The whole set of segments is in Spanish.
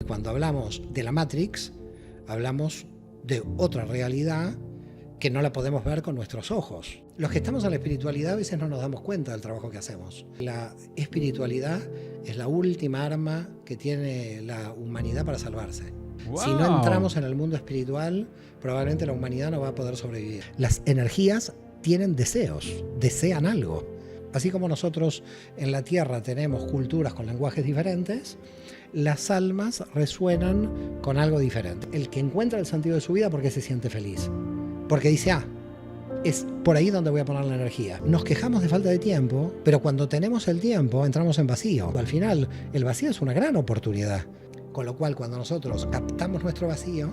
Cuando hablamos de la Matrix, hablamos de otra realidad que no la podemos ver con nuestros ojos. Los que estamos en la espiritualidad a veces no nos damos cuenta del trabajo que hacemos. La espiritualidad es la última arma que tiene la humanidad para salvarse. Wow. Si no entramos en el mundo espiritual, probablemente la humanidad no va a poder sobrevivir. Las energías tienen deseos, desean algo. Así como nosotros en la Tierra tenemos culturas con lenguajes diferentes, las almas resuenan con algo diferente. El que encuentra el sentido de su vida, porque se siente feliz. Porque dice, es por ahí donde voy a poner la energía. Nos quejamos de falta de tiempo, pero cuando tenemos el tiempo entramos en vacío. Al final, el vacío es una gran oportunidad. Con lo cual, cuando nosotros captamos nuestro vacío,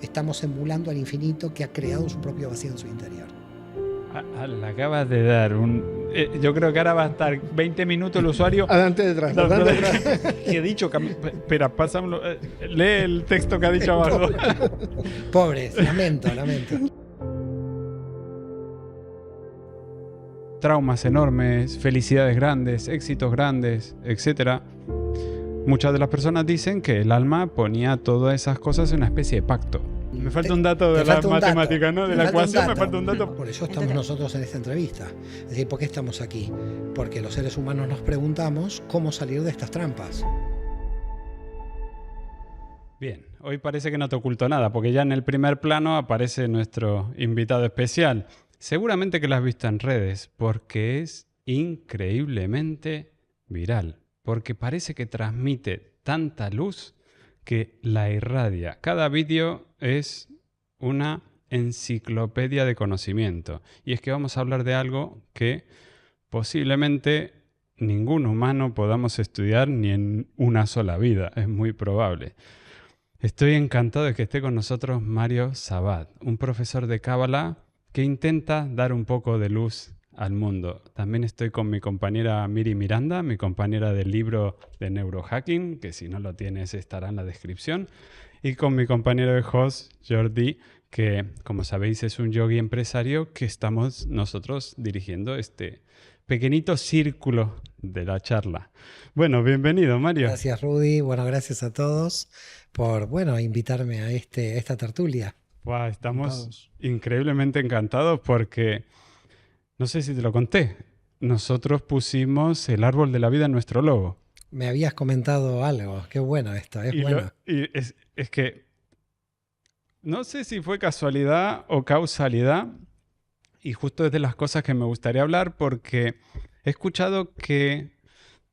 estamos emulando al infinito que ha creado su propio vacío en su interior. Le acabas de dar un... yo creo que ahora va a estar 20 minutos el usuario... Adelante detrás, No, adelante detrás. ¿Qué he dicho? Espera, pásamelo. Lee el texto que ha dicho abajo. Pobres, lamento. Traumas enormes, felicidades grandes, éxitos grandes, etc. Muchas de las personas dicen que el alma ponía todas esas cosas en una especie de pacto. Me falta un dato de la matemática, ¿no? De la ecuación me falta un dato. Por eso estamos nosotros en esta entrevista. Es decir, ¿por qué estamos aquí? Porque los seres humanos nos preguntamos cómo salir de estas trampas. Bien, hoy parece que no te oculto nada, porque ya en el primer plano aparece nuestro invitado especial. Seguramente que lo has visto en redes, porque es increíblemente viral. Porque parece que transmite tanta luz que la irradia. Cada vídeo es una enciclopedia de conocimiento. Y es que vamos a hablar de algo que posiblemente ningún humano podamos estudiar ni en una sola vida. Es muy probable. Estoy encantado de que esté con nosotros Mario Sabat, un profesor de Cábala que intenta dar un poco de luz al mundo. También estoy con mi compañera Miri Miranda, mi compañera del libro de neurohacking, que si no lo tienes estará en la descripción, y con mi compañero de host, Jordi, que como sabéis es un yogui empresario que estamos nosotros dirigiendo este pequeñito círculo de la charla. Bueno, bienvenido, Mario. Gracias, Rudy. Bueno, gracias a todos por invitarme a esta tertulia. Wow, estamos increíblemente encantados porque, no sé si te lo conté, nosotros pusimos el árbol de la vida en nuestro logo. Me habías comentado algo. Qué bueno esto, es bueno. Es que no sé si fue casualidad o causalidad, y justo es de las cosas que me gustaría hablar porque he escuchado que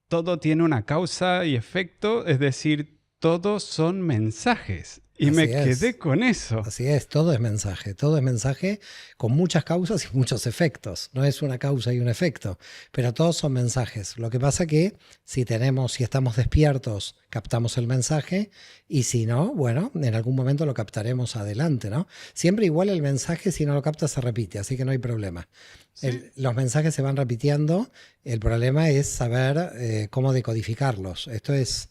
todo tiene una causa y efecto, es decir, todos son mensajes. Y me quedé con eso. Así es, todo es mensaje con muchas causas y muchos efectos. No es una causa y un efecto, pero todos son mensajes. Lo que pasa que si estamos despiertos, captamos el mensaje, y si no, bueno, en algún momento lo captaremos adelante, ¿no? Siempre igual el mensaje, si no lo captas, se repite, así que no hay problema. ¿Sí? Los mensajes se van repitiendo, el problema es saber cómo decodificarlos. Esto es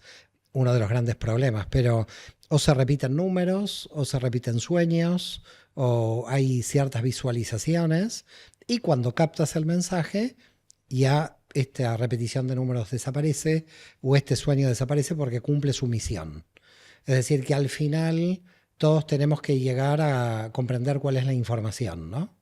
uno de los grandes problemas, pero o se repiten números, o se repiten sueños, o hay ciertas visualizaciones, y cuando captas el mensaje, ya esta repetición de números desaparece, o este sueño desaparece porque cumple su misión. Es decir, que al final todos tenemos que llegar a comprender cuál es la información, ¿no?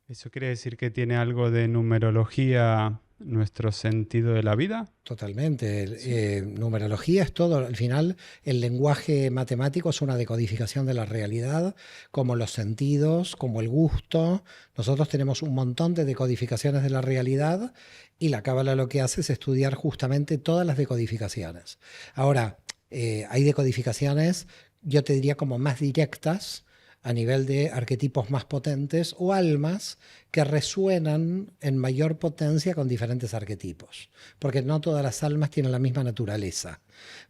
¿Eso quiere decir que tiene algo de numerología nuestro sentido de la vida? Totalmente. Sí. Numerología es todo. Al final, el lenguaje matemático es una decodificación de la realidad, como los sentidos, como el gusto. Nosotros tenemos un montón de decodificaciones de la realidad y la Cábala lo que hace es estudiar justamente todas las decodificaciones. Ahora, hay decodificaciones, yo te diría como más directas, a nivel de arquetipos más potentes o almas que resuenan en mayor potencia con diferentes arquetipos, porque no todas las almas tienen la misma naturaleza.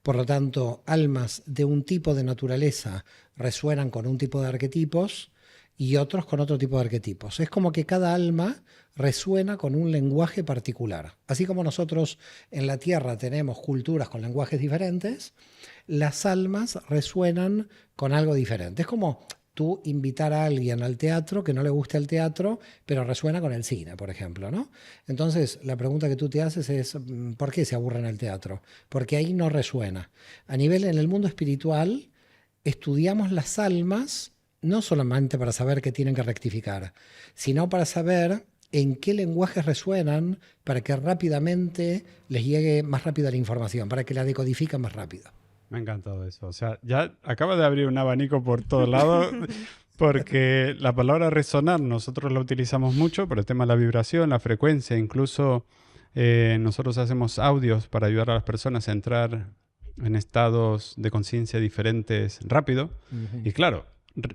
Por lo tanto, almas de un tipo de naturaleza resuenan con un tipo de arquetipos y otros con otro tipo de arquetipos. Es como que cada alma resuena con un lenguaje particular. Así como nosotros en la Tierra tenemos culturas con lenguajes diferentes, las almas resuenan con algo diferente. Es como tú invitar a alguien al teatro que no le gusta el teatro, pero resuena con el cine, por ejemplo, ¿no? Entonces, la pregunta que tú te haces es, ¿por qué se aburre en el teatro? Porque ahí no resuena. A nivel en el mundo espiritual, estudiamos las almas no solamente para saber qué tienen que rectificar, sino para saber en qué lenguajes resuenan para que rápidamente les llegue más rápida la información, para que la decodifiquen más rápido. Me ha encantado eso. O sea, ya acaba de abrir un abanico por todos lados, porque la palabra resonar nosotros la utilizamos mucho por el tema de la vibración, la frecuencia. Incluso nosotros hacemos audios para ayudar a las personas a entrar en estados de conciencia diferentes rápido. Y claro,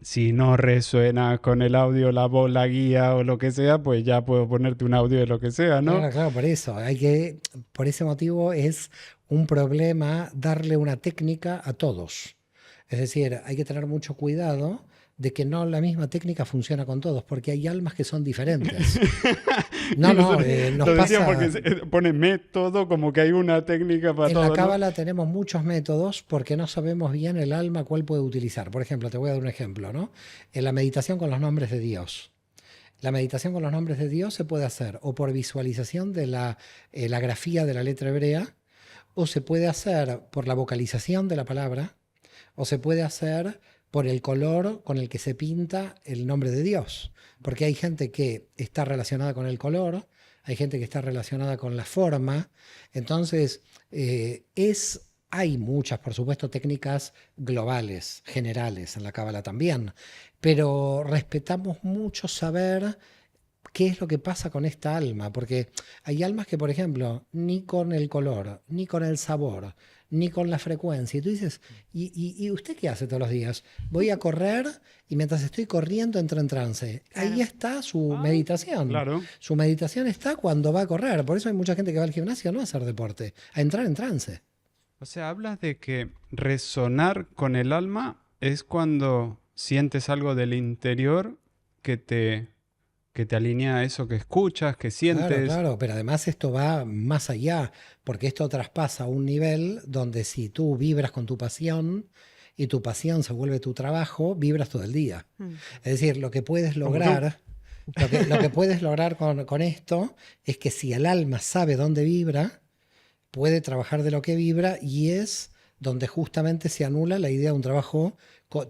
si no resuena con el audio, la voz, la guía o lo que sea, pues ya puedo ponerte un audio de lo que sea, ¿no? Claro, claro, por eso. Por ese motivo es un problema darle una técnica a todos. Es decir, hay que tener mucho cuidado de que no la misma técnica funciona con todos, porque hay almas que son diferentes. No, Lo nos decía pasa. porque pone método, como que hay una técnica para En todo, la ¿no? cábala tenemos muchos métodos porque no sabemos bien el alma cuál puede utilizar. Por ejemplo, te voy a dar un ejemplo, ¿no? En la meditación con los nombres de Dios. La meditación con los nombres de Dios se puede hacer o por visualización de la grafía de la letra hebrea, o se puede hacer por la vocalización de la palabra, o se puede hacer por el color con el que se pinta el nombre de Dios. Porque hay gente que está relacionada con el color, hay gente que está relacionada con la forma. Entonces, hay muchas, por supuesto, técnicas globales, generales en la cábala también, pero respetamos mucho saber qué es lo que pasa con esta alma, porque hay almas que, por ejemplo, ni con el color, ni con el sabor, ni con la frecuencia. Y tú dices, ¿y usted qué hace todos los días? Voy a correr y mientras estoy corriendo entro en trance. Claro. Ahí está su meditación. Claro. Su meditación está cuando va a correr. Por eso hay mucha gente que va al gimnasio no a hacer deporte, a entrar en trance. O sea, hablas de que resonar con el alma es cuando sientes algo del interior que te alinea a eso que escuchas, que sientes. Claro, claro, pero además esto va más allá, porque esto traspasa un nivel donde si tú vibras con tu pasión y tu pasión se vuelve tu trabajo, vibras todo el día. Es decir, lo que puedes lograr, lo que puedes lograr con esto es que si el alma sabe dónde vibra, puede trabajar de lo que vibra y es donde justamente se anula la idea de un trabajo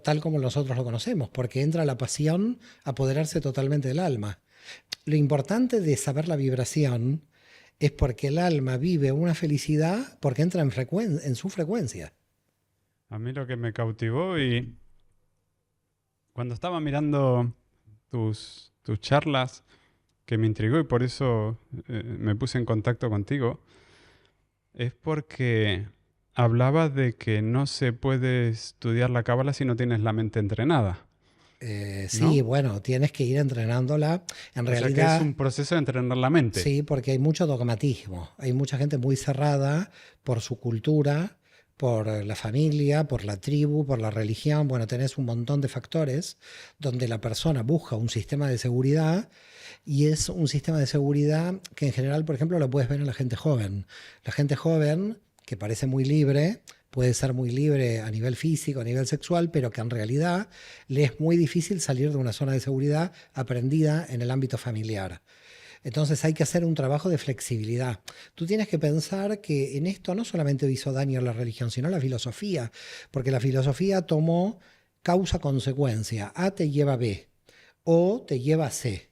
tal como nosotros lo conocemos, porque entra la pasión a apoderarse totalmente del alma. Lo importante de saber la vibración es porque el alma vive una felicidad porque entra en su frecuencia. A mí lo que me cautivó y cuando estaba mirando tus charlas, que me intrigó y por eso me puse en contacto contigo, es porque hablabas de que no se puede estudiar la cábala si no tienes la mente entrenada. Sí, ¿No? bueno, tienes que ir entrenándola. En O sea que realidad, es un proceso de entrenar la mente. sí, porque hay mucho dogmatismo. Hay mucha gente muy cerrada por su cultura, por la familia, por la tribu, por la religión. Bueno, tenés un montón de factores donde la persona busca un sistema de seguridad y es un sistema de seguridad que en general, por ejemplo, lo puedes ver en la gente joven. La gente joven, que parece muy libre, puede ser muy libre a nivel físico, a nivel sexual, pero que en realidad le es muy difícil salir de una zona de seguridad aprendida en el ámbito familiar. Entonces hay que hacer un trabajo de flexibilidad. Tú tienes que pensar que en esto no solamente hizo daño la religión, sino la filosofía, porque la filosofía tomó causa-consecuencia. A te lleva a B, O te lleva a C.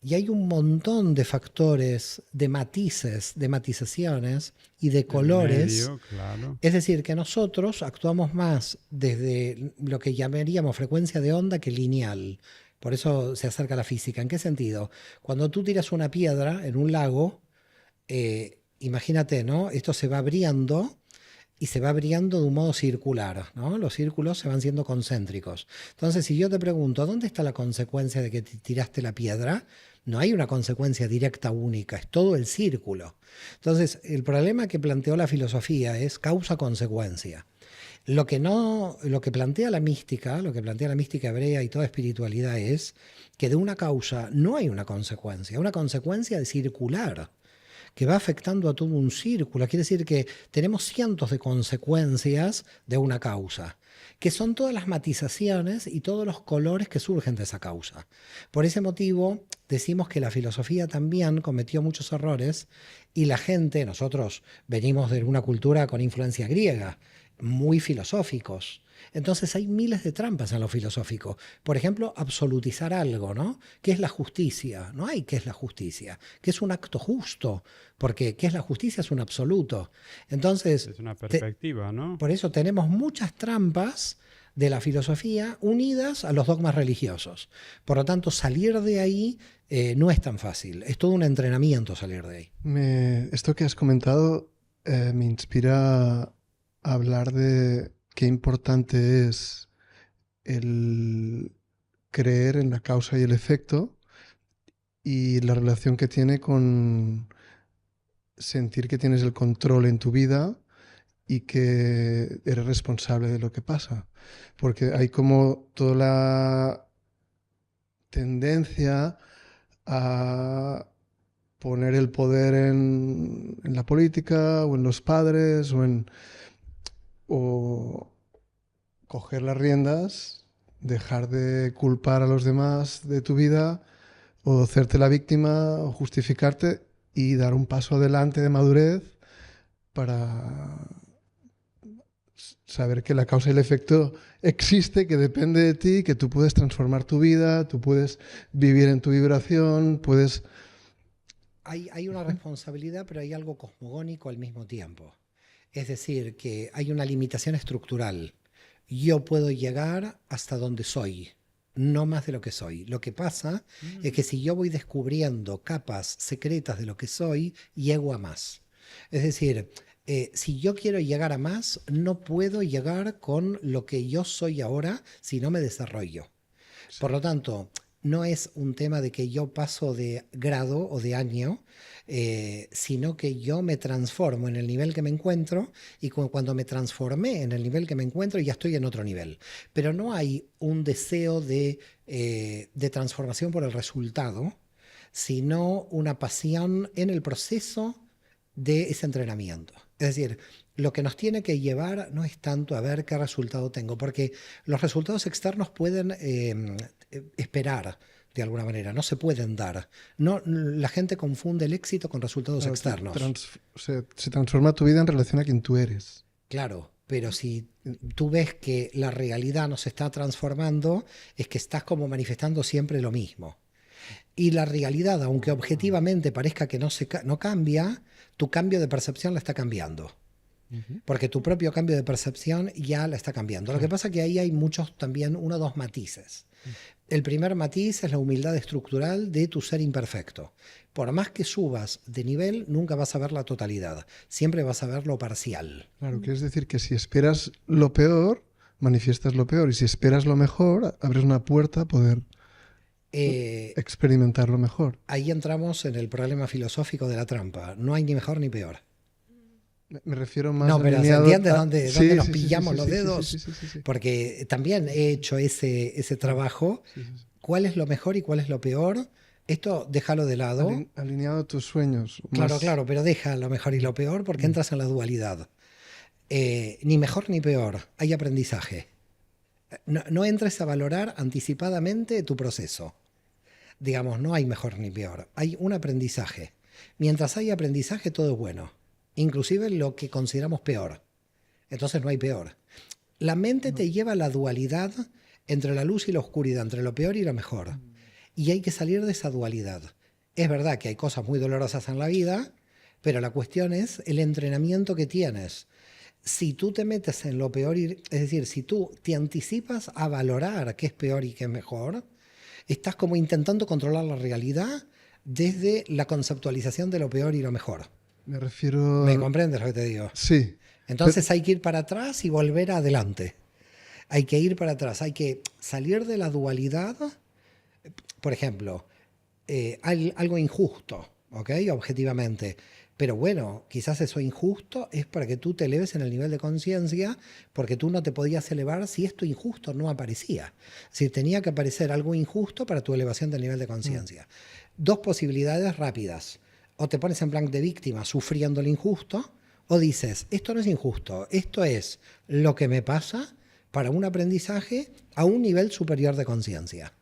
Y hay un montón de factores, de matices, de matizaciones y de colores. Medio, claro. Es decir, que nosotros actuamos más desde lo que llamaríamos frecuencia de onda que lineal. Por eso se acerca a la física. ¿En qué sentido? Cuando tú tiras una piedra en un lago, imagínate, ¿no? Esto se va abriendo y se va abriendo de un modo circular, ¿no? Los círculos se van siendo concéntricos. Entonces, si yo te pregunto, ¿dónde está la consecuencia de que tiraste la piedra? No hay una consecuencia directa única, es todo el círculo. Entonces, el problema que planteó la filosofía es causa-consecuencia. Lo que plantea la mística hebrea y toda espiritualidad es que de una causa no hay una consecuencia es circular. que va afectando a todo un círculo. Quiere decir que tenemos cientos de consecuencias de una causa, que son todas las matizaciones y todos los colores que surgen de esa causa. Por ese motivo, decimos que la filosofía también cometió muchos errores y la gente, nosotros venimos de una cultura con influencia griega, muy filosóficos. Entonces hay miles de trampas en lo filosófico. Por ejemplo, absolutizar algo, ¿no? ¿Qué es la justicia? No hay qué es la justicia. ¿Qué es un acto justo? Porque ¿qué es la justicia? Es un absoluto. Entonces, Es una perspectiva, ¿no? por eso tenemos muchas trampas de la filosofía unidas a los dogmas religiosos. Por lo tanto, salir de ahí no es tan fácil. Es todo un entrenamiento salir de ahí. Esto que has comentado me inspira a hablar de qué importante es el creer en la causa y el efecto y la relación que tiene con sentir que tienes el control en tu vida y que eres responsable de lo que pasa. Porque hay como toda la tendencia a poner el poder en la política o en los padres o coger las riendas, dejar de culpar a los demás de tu vida o hacerte la víctima o justificarte y dar un paso adelante de madurez para saber que la causa y el efecto existe, que depende de ti, que tú puedes transformar tu vida, tú puedes vivir en tu vibración, puedes... Hay una responsabilidad, pero hay algo cosmogónico al mismo tiempo. Es decir, que hay una limitación estructural. Yo puedo llegar hasta donde soy, no más de lo que soy. Lo que pasa es que si yo voy descubriendo capas secretas de lo que soy, llego a más. Es decir, si yo quiero llegar a más, no puedo llegar con lo que yo soy ahora si no me desarrollo. Sí. Por lo tanto, no es un tema de que yo paso de grado o de año, sino que yo me transformo en el nivel que me encuentro y cuando me transformé en el nivel que me encuentro ya estoy en otro nivel. Pero no hay un deseo de transformación por el resultado, sino una pasión en el proceso de ese entrenamiento. Es decir, lo que nos tiene que llevar no es tanto a ver qué resultado tengo, porque los resultados externos pueden esperar de alguna manera, no se pueden dar. No, la gente confunde el éxito con resultados externos. Se transforma tu vida en relación a quien tú eres. Claro, pero si tú ves que la realidad no se está transformando, es que estás como manifestando siempre lo mismo. Y la realidad, aunque objetivamente parezca que no cambia, tu cambio de percepción la está cambiando. Porque tu propio cambio de percepción ya la está cambiando. Lo que pasa es que ahí hay muchos también, 1 o 2 matices. El primer matiz es la humildad estructural de tu ser imperfecto. Por más que subas de nivel, nunca vas a ver la totalidad. Siempre vas a ver lo parcial. Claro, que es decir que si esperas lo peor, manifiestas lo peor. Y si esperas lo mejor, abres una puerta a poder experimentar lo mejor. Ahí entramos en el problema filosófico de la trampa. No hay ni mejor ni peor. Me refiero más no, pero alineado ¿entiendes a... dónde Sí, nos sí, pillamos sí, los sí, dedos? sí. Porque también he hecho ese trabajo. Sí. ¿Cuál es lo mejor y cuál es lo peor? Esto déjalo de lado. Alineado a tus sueños. Claro, pero deja lo mejor y lo peor porque entras en la dualidad. Ni mejor ni peor, hay aprendizaje. No entres a valorar anticipadamente tu proceso. Digamos, no hay mejor ni peor, hay un aprendizaje. Mientras hay aprendizaje, todo es bueno. Inclusive lo que consideramos peor. Entonces no hay peor. La mente te lleva a la dualidad entre la luz y la oscuridad, entre lo peor y lo mejor. Y hay que salir de esa dualidad. Es verdad que hay cosas muy dolorosas en la vida, pero la cuestión es el entrenamiento que tienes. Si tú te metes en lo peor, es decir, si tú te anticipas a valorar qué es peor y qué es mejor, estás como intentando controlar la realidad desde la conceptualización de lo peor y lo mejor. Me refiero... ¿Me comprendes lo que te digo? Sí. Entonces hay que ir para atrás y volver adelante. Hay que ir para atrás, hay que salir de la dualidad. Por ejemplo, algo injusto, ¿ok? Objetivamente. Pero bueno, quizás eso injusto es para que tú te eleves en el nivel de conciencia, porque tú no te podías elevar si esto injusto no aparecía. Es decir, tenía que aparecer algo injusto para tu elevación del nivel de conciencia. 2 posibilidades rápidas. o te pones en plan de víctima sufriendo lo injusto, o dices, esto no es injusto, esto es lo que me pasa para un aprendizaje a un nivel superior de conciencia.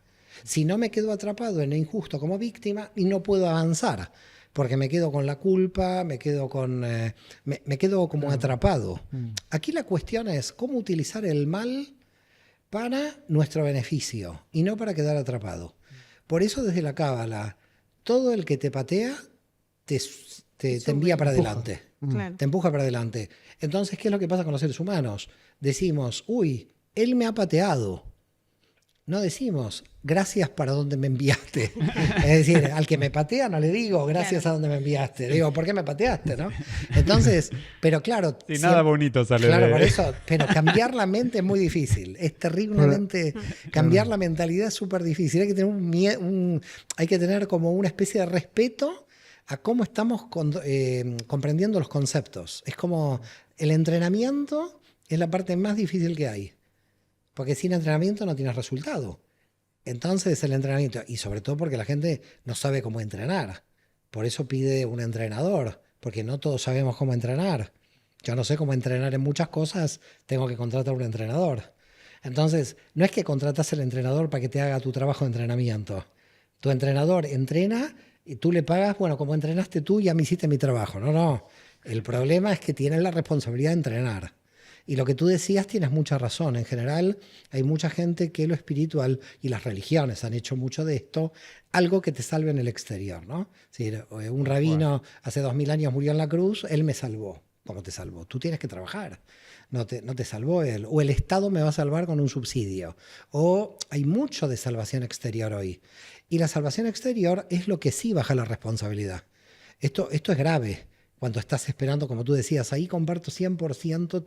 Si no me quedo atrapado en lo injusto como víctima y no puedo avanzar, porque me quedo con la culpa, me quedo como atrapado. Aquí la cuestión es cómo utilizar el mal para nuestro beneficio y no para quedar atrapado. Por eso desde la Cábala, todo el que te patea te envía para adelante. Claro. Te empuja para adelante. Entonces, ¿qué es lo que pasa con los seres humanos? Decimos, uy, él me ha pateado. No decimos, gracias para donde me enviaste. Es decir, al que me patea no le digo, gracias a donde me enviaste. Le digo, ¿por qué me pateaste? ¿No? Entonces, pero claro... Y nada bonito sale claro, de... por eso, pero cambiar la mente es muy difícil. Es terriblemente... Cambiar la mentalidad es súper difícil. Hay que tener hay que tener como una especie de respeto a cómo estamos comprendiendo los conceptos. Es como el entrenamiento es la parte más difícil que hay. Porque sin entrenamiento no tienes resultado. Entonces el entrenamiento, y sobre todo porque la gente no sabe cómo entrenar. Por eso pide un entrenador, porque no todos sabemos cómo entrenar. Yo no sé cómo entrenar en muchas cosas, tengo que contratar un entrenador. Entonces, no es que contratas al entrenador para que te haga tu trabajo de entrenamiento. Tu entrenador entrena y tú le pagas, bueno, como entrenaste tú, ya me hiciste mi trabajo. No. El problema es que tienes la responsabilidad de entrenar. Y lo que tú decías tienes mucha razón. En general hay mucha gente que lo espiritual y las religiones han hecho mucho de esto, algo que te salve en el exterior, ¿no? Es decir, un rabino hace 2000 años murió en la cruz, él me salvó. ¿Cómo te salvó? Tú tienes que trabajar. No te salvó él. O el Estado me va a salvar con un subsidio. O hay mucho de salvación exterior hoy. Y la salvación exterior es lo que sí baja la responsabilidad. Esto es grave. Cuando estás esperando, como tú decías, ahí comparto 100%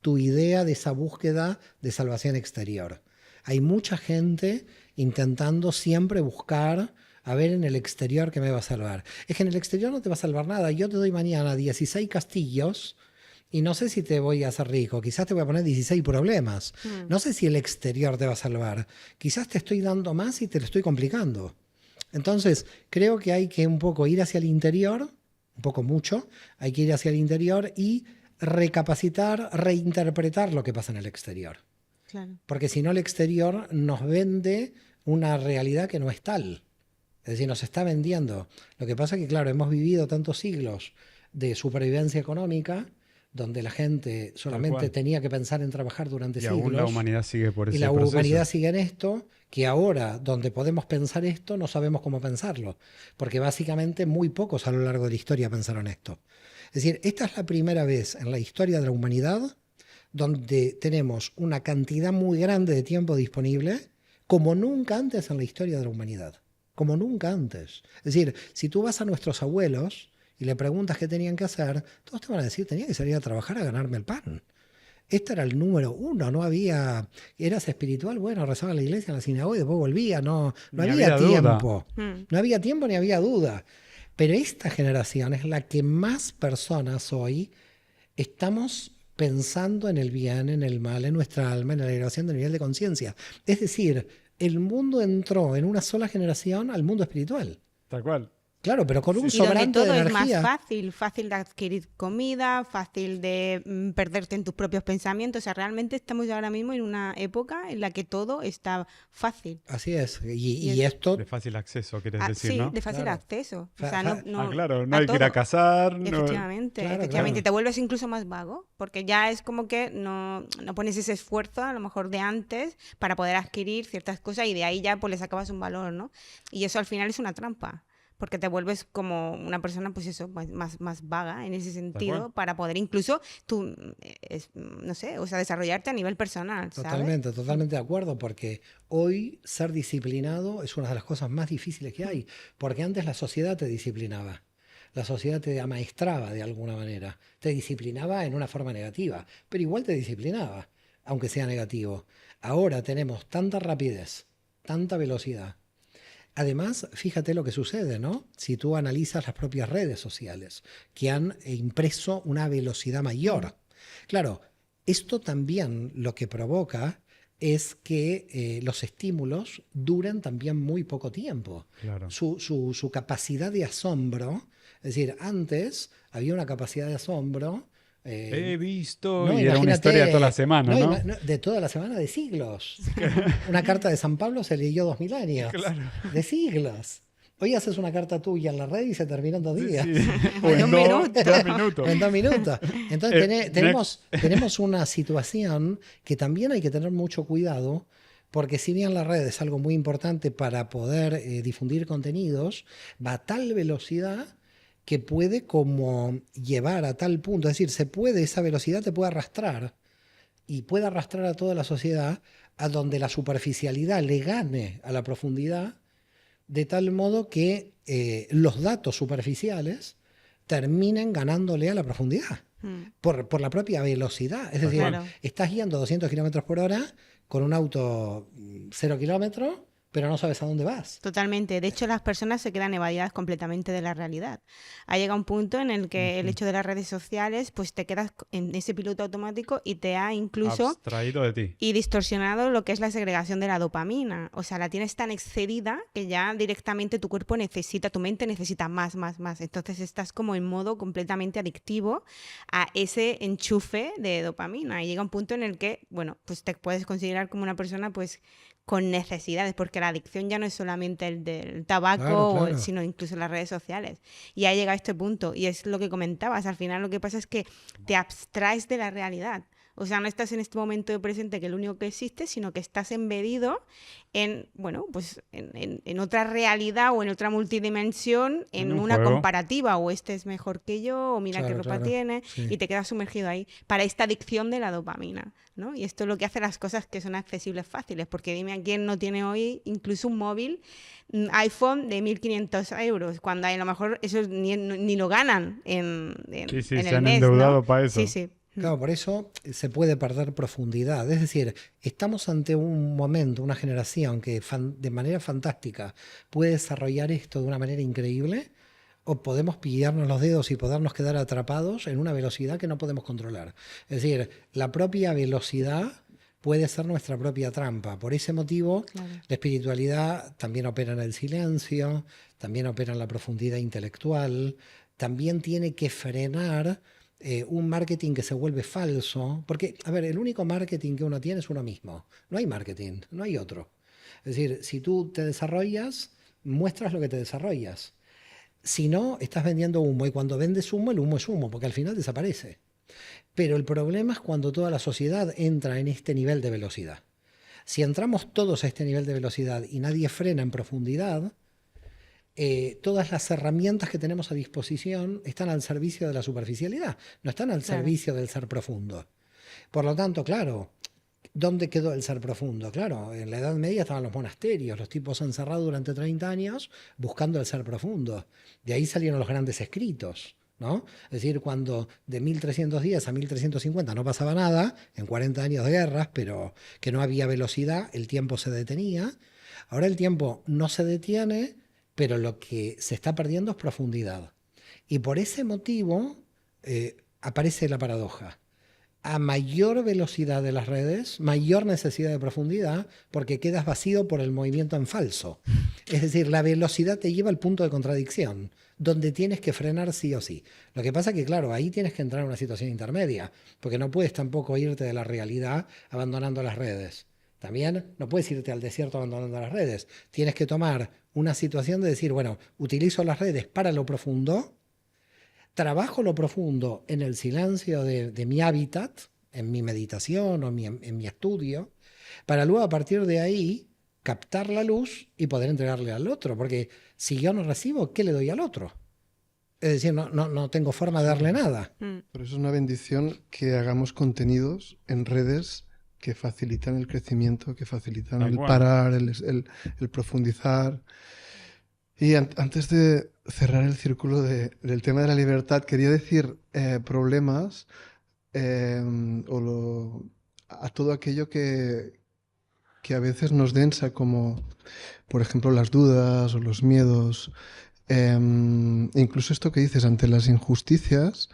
tu idea de esa búsqueda de salvación exterior. Hay mucha gente intentando siempre buscar a ver en el exterior qué me va a salvar. Es que en el exterior no te va a salvar nada. Yo te doy mañana 16 castillos y no sé si te voy a hacer rico. Quizás te voy a poner 16 problemas. No sé si el exterior te va a salvar. Quizás te estoy dando más y te lo estoy complicando. Entonces, creo que hay que un poco ir hacia el interior, un poco mucho, hay que ir hacia el interior y recapacitar, reinterpretar lo que pasa en el exterior. Claro. Porque si no, el exterior nos vende una realidad que no es tal. Es decir, nos está vendiendo. Lo que pasa es que, claro, hemos vivido tantos siglos de supervivencia económica donde la gente solamente tenía que pensar en trabajar durante siglos. Y aún la humanidad sigue por ese y la proceso. humanidad sigue en esto, que ahora, donde podemos pensar esto, no sabemos cómo pensarlo. Porque básicamente muy pocos a lo largo de la historia pensaron esto. Es decir, esta es la primera vez en la historia de la humanidad donde tenemos una cantidad muy grande de tiempo disponible, como nunca antes en la historia de la humanidad. Como nunca antes. Es decir, si tú vas a nuestros abuelos y le preguntas qué tenían que hacer, todos te van a decir, tenía que salir a trabajar a ganarme el pan. Este era el número uno, no había... Eras espiritual, bueno, rezaba en la iglesia, en la sinagoga y después volvía, no había tiempo. No había tiempo ni había duda. Pero esta generación es la que más personas hoy estamos pensando en el bien, en el mal, en nuestra alma, en la elevación del nivel de conciencia. Es decir, el mundo entró en una sola generación al mundo espiritual. Tal cual. Claro, pero con un Y donde sobrante todo de es energía. más fácil de adquirir comida, fácil de perderte en tus propios pensamientos. O sea, realmente estamos ahora mismo en una época en la que todo está fácil. Así es. Y esto... De fácil acceso, quieres decir, sí, ¿no? de fácil Claro. acceso. O sea, claro, no hay que ir a todo. cazar. No... Efectivamente, Claro, efectivamente. claro. Te vuelves incluso más vago, porque ya es como que no pones ese esfuerzo, a lo mejor de antes, para poder adquirir ciertas cosas y de ahí ya pues le sacabas un valor, ¿no? Y eso al final es una trampa, porque te vuelves como una persona, pues eso, más vaga en ese sentido, para poder incluso tú, no sé, o sea, desarrollarte a nivel personal, ¿sabes? Totalmente de acuerdo, porque hoy ser disciplinado es una de las cosas más difíciles que hay, porque antes la sociedad te disciplinaba. La sociedad te amaestraba de alguna manera, te disciplinaba en una forma negativa, pero igual te disciplinaba, aunque sea negativo. Ahora tenemos tanta rapidez, tanta velocidad. Además, fíjate lo que sucede, ¿no? Si tú analizas las propias redes sociales, que han impreso una velocidad mayor. Claro, esto también lo que provoca es que los estímulos duren también muy poco tiempo. Claro. Su capacidad de asombro, es Es decir, antes había una capacidad de asombro. He visto, No, y era una historia de toda la semana, ¿no? De toda la semana, de siglos. Una carta de San Pablo se leyó 2000 años. Claro. De siglos. Hoy haces una carta tuya en la red y se terminó en 2 días. Sí. En un minuto. 2 minutos. En 2 minutos. Entonces tenemos una situación que también hay que tener mucho cuidado, porque si bien la red es algo muy importante para poder difundir contenidos, va a tal velocidad que puede como llevar a tal punto, es decir, esa velocidad te puede arrastrar y puede arrastrar a toda la sociedad a donde la superficialidad le gane a la profundidad, de tal modo que los datos superficiales terminen ganándole a la profundidad por la propia velocidad. Es decir, Claro. estás guiando 200 kilómetros por hora con un auto 0 kilómetros, pero no sabes a dónde vas. Totalmente. De hecho, las personas se quedan evadidas completamente de la realidad. Ha llegado un punto en el que el hecho de las redes sociales, pues te quedas en ese piloto automático y te ha incluso Abstraído de ti. y distorsionado lo que es la segregación de la dopamina. O sea, la tienes tan excedida que ya directamente tu cuerpo necesita, tu mente necesita más. Entonces estás como en modo completamente adictivo a ese enchufe de dopamina. Y llega un punto en el que, bueno, pues te puedes considerar como una persona, pues, con necesidades, porque la adicción ya no es solamente el del tabaco, Claro. sino incluso las redes sociales. Y ha llegado a este punto, y es lo que comentabas, al final lo que pasa es que te abstraes de la realidad. O sea, no estás en este momento presente que es lo único que existe, sino que estás embedido en, bueno, pues en otra realidad o en otra multidimensión, en un una juego. comparativa, o este es mejor que yo, o mira qué Claro, ropa claro. tiene, Sí. y te quedas sumergido ahí para esta adicción de la dopamina, ¿no? Y esto es lo que hace las cosas que son accesibles fáciles, porque dime a quién no tiene hoy incluso un móvil iPhone de 1.500 euros, cuando a lo mejor eso ni lo ganan en Sí, sí, en se el han mes, endeudado ¿no? para eso. Sí, sí. Claro, por eso se puede perder profundidad. Es decir, estamos ante un momento, una generación que de manera fantástica puede desarrollar esto de una manera increíble, o podemos pillarnos los dedos y podernos quedar atrapados en una velocidad que no podemos controlar. Es decir, la propia velocidad puede ser nuestra propia trampa. Por ese motivo, Claro. la espiritualidad también opera en el silencio, también opera en la profundidad intelectual, también tiene que frenar un marketing que se vuelve falso, porque, a ver, el único marketing que uno tiene es uno mismo. No hay marketing, no hay otro. Es decir, si tú te desarrollas, muestras lo que te desarrollas. Si no, estás vendiendo humo, y cuando vendes humo, el humo es humo, porque al final desaparece. Pero el problema es cuando toda la sociedad entra en este nivel de velocidad. Si entramos todos a este nivel de velocidad y nadie frena en profundidad, todas las herramientas que tenemos a disposición están al servicio de la superficialidad, no están al Claro. servicio del ser profundo. Por lo tanto, claro, ¿dónde quedó el ser profundo? Claro, en la Edad Media estaban los monasterios, los tipos encerrados durante 30 años buscando el ser profundo. De ahí salieron los grandes escritos, ¿no? Es decir, cuando de 1310 a 1350 no pasaba nada, en 40 años de guerras, pero que no había velocidad, el tiempo se detenía. Ahora el tiempo no se detiene, pero lo que se está perdiendo es profundidad. Y por ese motivo aparece la paradoja. A mayor velocidad de las redes, mayor necesidad de profundidad, porque quedas vacío por el movimiento en falso. Es decir, la velocidad te lleva al punto de contradicción, donde tienes que frenar sí o sí. Lo que pasa es que, claro, ahí tienes que entrar en una situación intermedia, porque no puedes tampoco irte de la realidad abandonando las redes. También no puedes irte al desierto abandonando las redes. Tienes que tomar una situación de decir, bueno, utilizo las redes para lo profundo, trabajo lo profundo en el silencio de mi hábitat, en mi meditación o en mi estudio, para luego a partir de ahí captar la luz y poder entregarle al otro. Porque si yo no recibo, ¿qué le doy al otro? Es decir, no tengo forma de darle nada. Por eso es una bendición que hagamos contenidos en redes que facilitan el crecimiento, que facilitan el parar, el profundizar. Y antes de cerrar el círculo del tema de la libertad, quería decir problemas a todo aquello que a veces nos densa, como por ejemplo las dudas o los miedos. Incluso esto que dices, ante las injusticias,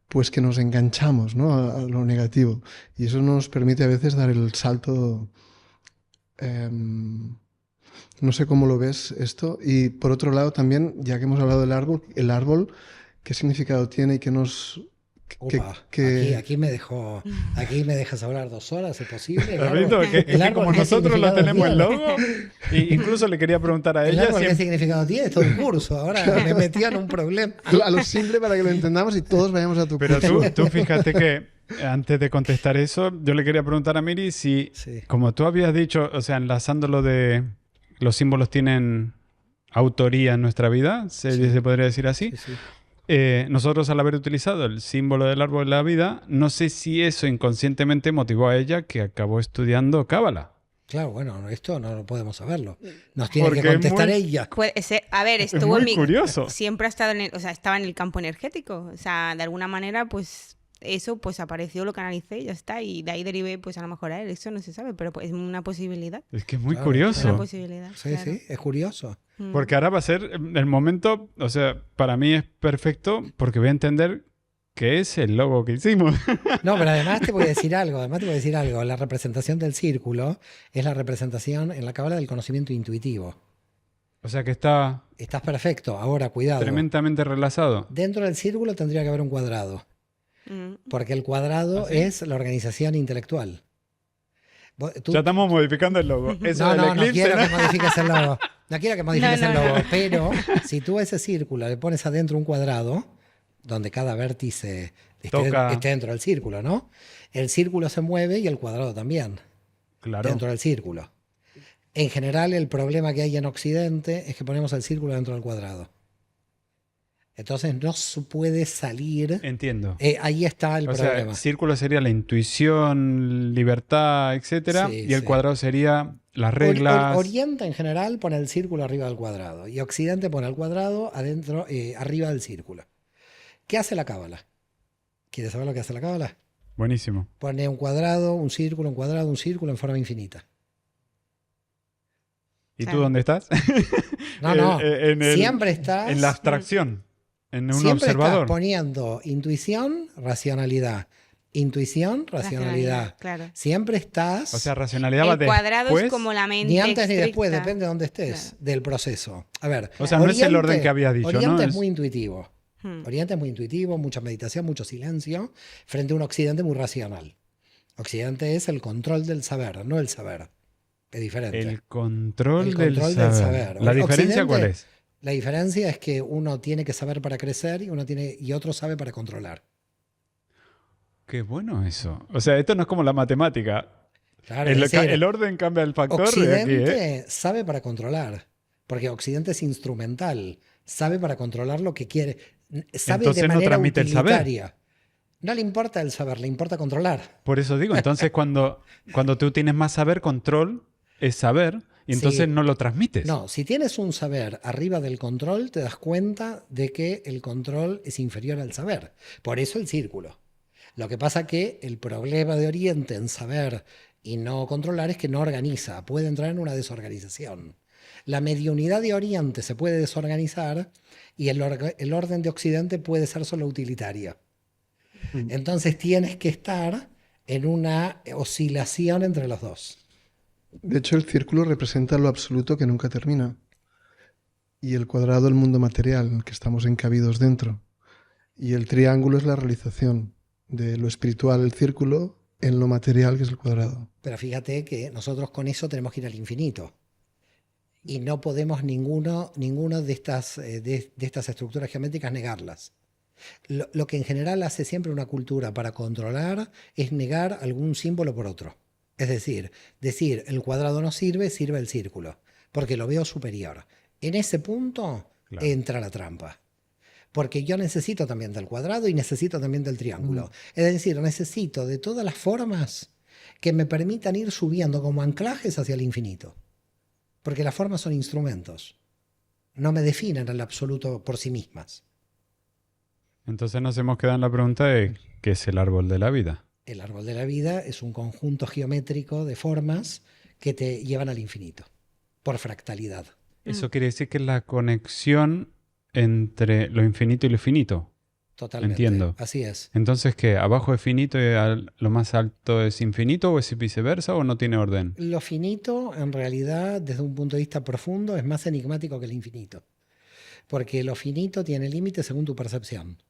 pues que nos enganchamos, ¿no?, a lo negativo. Y eso nos permite a veces dar el salto No sé cómo lo ves esto. Y por otro lado también, ya que hemos hablado del árbol, el árbol, ¿qué significado tiene y qué nos... Upa, aquí me dejas hablar 2 horas, ¿es posible? ¿Has visto? Que como nosotros lo tenemos el logo, incluso le quería preguntar a ¿El ella árbol qué significado tiene? Es todo un curso. Ahora me metí en un problema. A lo simple para que lo entendamos y todos vayamos a tu Pero curso. tú fíjate que antes de contestar eso, yo le quería preguntar a Miri si, Sí. como tú habías dicho, o sea, enlazándolo de los símbolos tienen autoría en nuestra vida, se podría decir así. Sí, sí. Nosotros al haber utilizado el símbolo del árbol de la vida, no sé si eso inconscientemente motivó a ella que acabó estudiando Cábala. Claro, bueno, esto no podemos saberlo. Nos tiene Porque que es contestar muy- ella. Puede ser- a ver, Es estuvo muy en mi... curioso. Siempre ha estado o sea, estaba en el campo energético. O sea, de alguna manera, pues eso pues apareció, lo canalicé y ya está. Y de ahí derivé, pues a lo mejor a él. Eso no se sabe, pero pues, es una posibilidad. Es que es muy Claro, Es una curioso. posibilidad. Sí, claro. sí, es curioso. Mm. Porque ahora va a ser el momento, o sea, para mí es perfecto porque voy a entender qué es el logo que hicimos. No, pero además te voy a decir algo, La representación del círculo es la representación en la cábala del conocimiento intuitivo. O sea que está Estás perfecto. Ahora, cuidado. tremendamente relazado. Dentro del círculo tendría que haber un cuadrado, Mm. porque el cuadrado ¿Ah, sí? es la organización intelectual. Tú- Ya estamos modificando el logo. Eso del no eclipse, quiero ¿no? que modifiques el logo. No quiero que modifiques No, el no, logo, no. pero si tú a ese círculo le pones adentro un cuadrado, donde cada vértice Toca. esté dentro del círculo, ¿no? El círculo se mueve y el cuadrado también, Claro. dentro del círculo. En general, el problema que hay en Occidente es que ponemos el círculo dentro del cuadrado. Entonces no se puede salir. Entiendo. Ahí está el O problema. sea, círculo sería la intuición, libertad, etcétera, Sí, y el sí. cuadrado sería las reglas. Oriente en general pone el círculo arriba del cuadrado y Occidente pone el cuadrado adentro, arriba del círculo. ¿Qué hace la cábala? ¿Quieres saber lo que hace la cábala? Buenísimo. Pone un cuadrado, un círculo, un cuadrado, un círculo en forma infinita. ¿Y tú Claro. dónde estás? No, En siempre estás, en la abstracción, en un siempre observador. estás poniendo intuición, racionalidad. Intuición, racionalidad. Claro. Siempre estás, O sea, racionalidad va El cuadrado después. es como la mente ni antes ni después, estricta. depende de dónde estés, Claro. del proceso. A ver, O sea, no es el orden que había dicho, Oriente ¿no? es Es- muy intuitivo. Hmm. Oriente es muy intuitivo, mucha meditación, mucho silencio, frente a un Occidente muy racional. Occidente es el control del saber, no el saber. Es diferente. El control, El control del saber. ¿La diferencia Occidente- cuál es? La diferencia es que uno tiene que saber para crecer y otro sabe para controlar. Qué bueno eso. O sea, esto no es como la matemática. Claro, El, es decir, el orden cambia el factor de aquí, Occidente ¿eh? sabe para controlar, porque Occidente es instrumental, sabe para controlar lo que quiere, sabe Entonces de no manera transmite el saber. utilitaria. No le importa el saber, le importa controlar. Por eso digo, entonces cuando tú tienes más saber, control es saber, y entonces Sí. no lo transmites. No, si tienes un saber arriba del control, te das cuenta de que el control es inferior al saber. Por eso el círculo. Lo que pasa que el problema de Oriente en saber y no controlar es que no organiza, puede entrar en una desorganización. La mediunidad de Oriente se puede desorganizar y el orden de Occidente puede ser solo utilitario. Entonces tienes que estar en una oscilación entre los dos. De hecho, el círculo representa lo absoluto que nunca termina. Y el cuadrado el mundo material en el que estamos encabidos dentro. Y el triángulo es la realización de lo espiritual, el círculo, en lo material, que es el cuadrado. Pero fíjate que nosotros con eso tenemos que ir al infinito. Y no podemos ninguno de estas estructuras geométricas negarlas. Lo que en general hace siempre una cultura para controlar es negar algún símbolo por otro. Es decir, el cuadrado no sirve, sirve el círculo, porque lo veo superior. En ese punto Claro. entra la trampa. Porque yo necesito también del cuadrado y necesito también del triángulo. Es decir, necesito de todas las formas que me permitan ir subiendo como anclajes hacia el infinito. Porque las formas son instrumentos. No me definen al absoluto por sí mismas. Entonces nos hemos quedado en la pregunta de ¿qué es el árbol de la vida? El árbol de la vida es un conjunto geométrico de formas que te llevan al infinito, por fractalidad. Eso quiere decir que es la conexión entre lo infinito y lo finito. Totalmente. Entiendo. Así es. Entonces, ¿qué? ¿Abajo es finito y lo más alto es infinito o es viceversa o no tiene orden? Lo finito, en realidad, desde un punto de vista profundo, es más enigmático que el infinito. Porque lo finito tiene límites según tu percepción.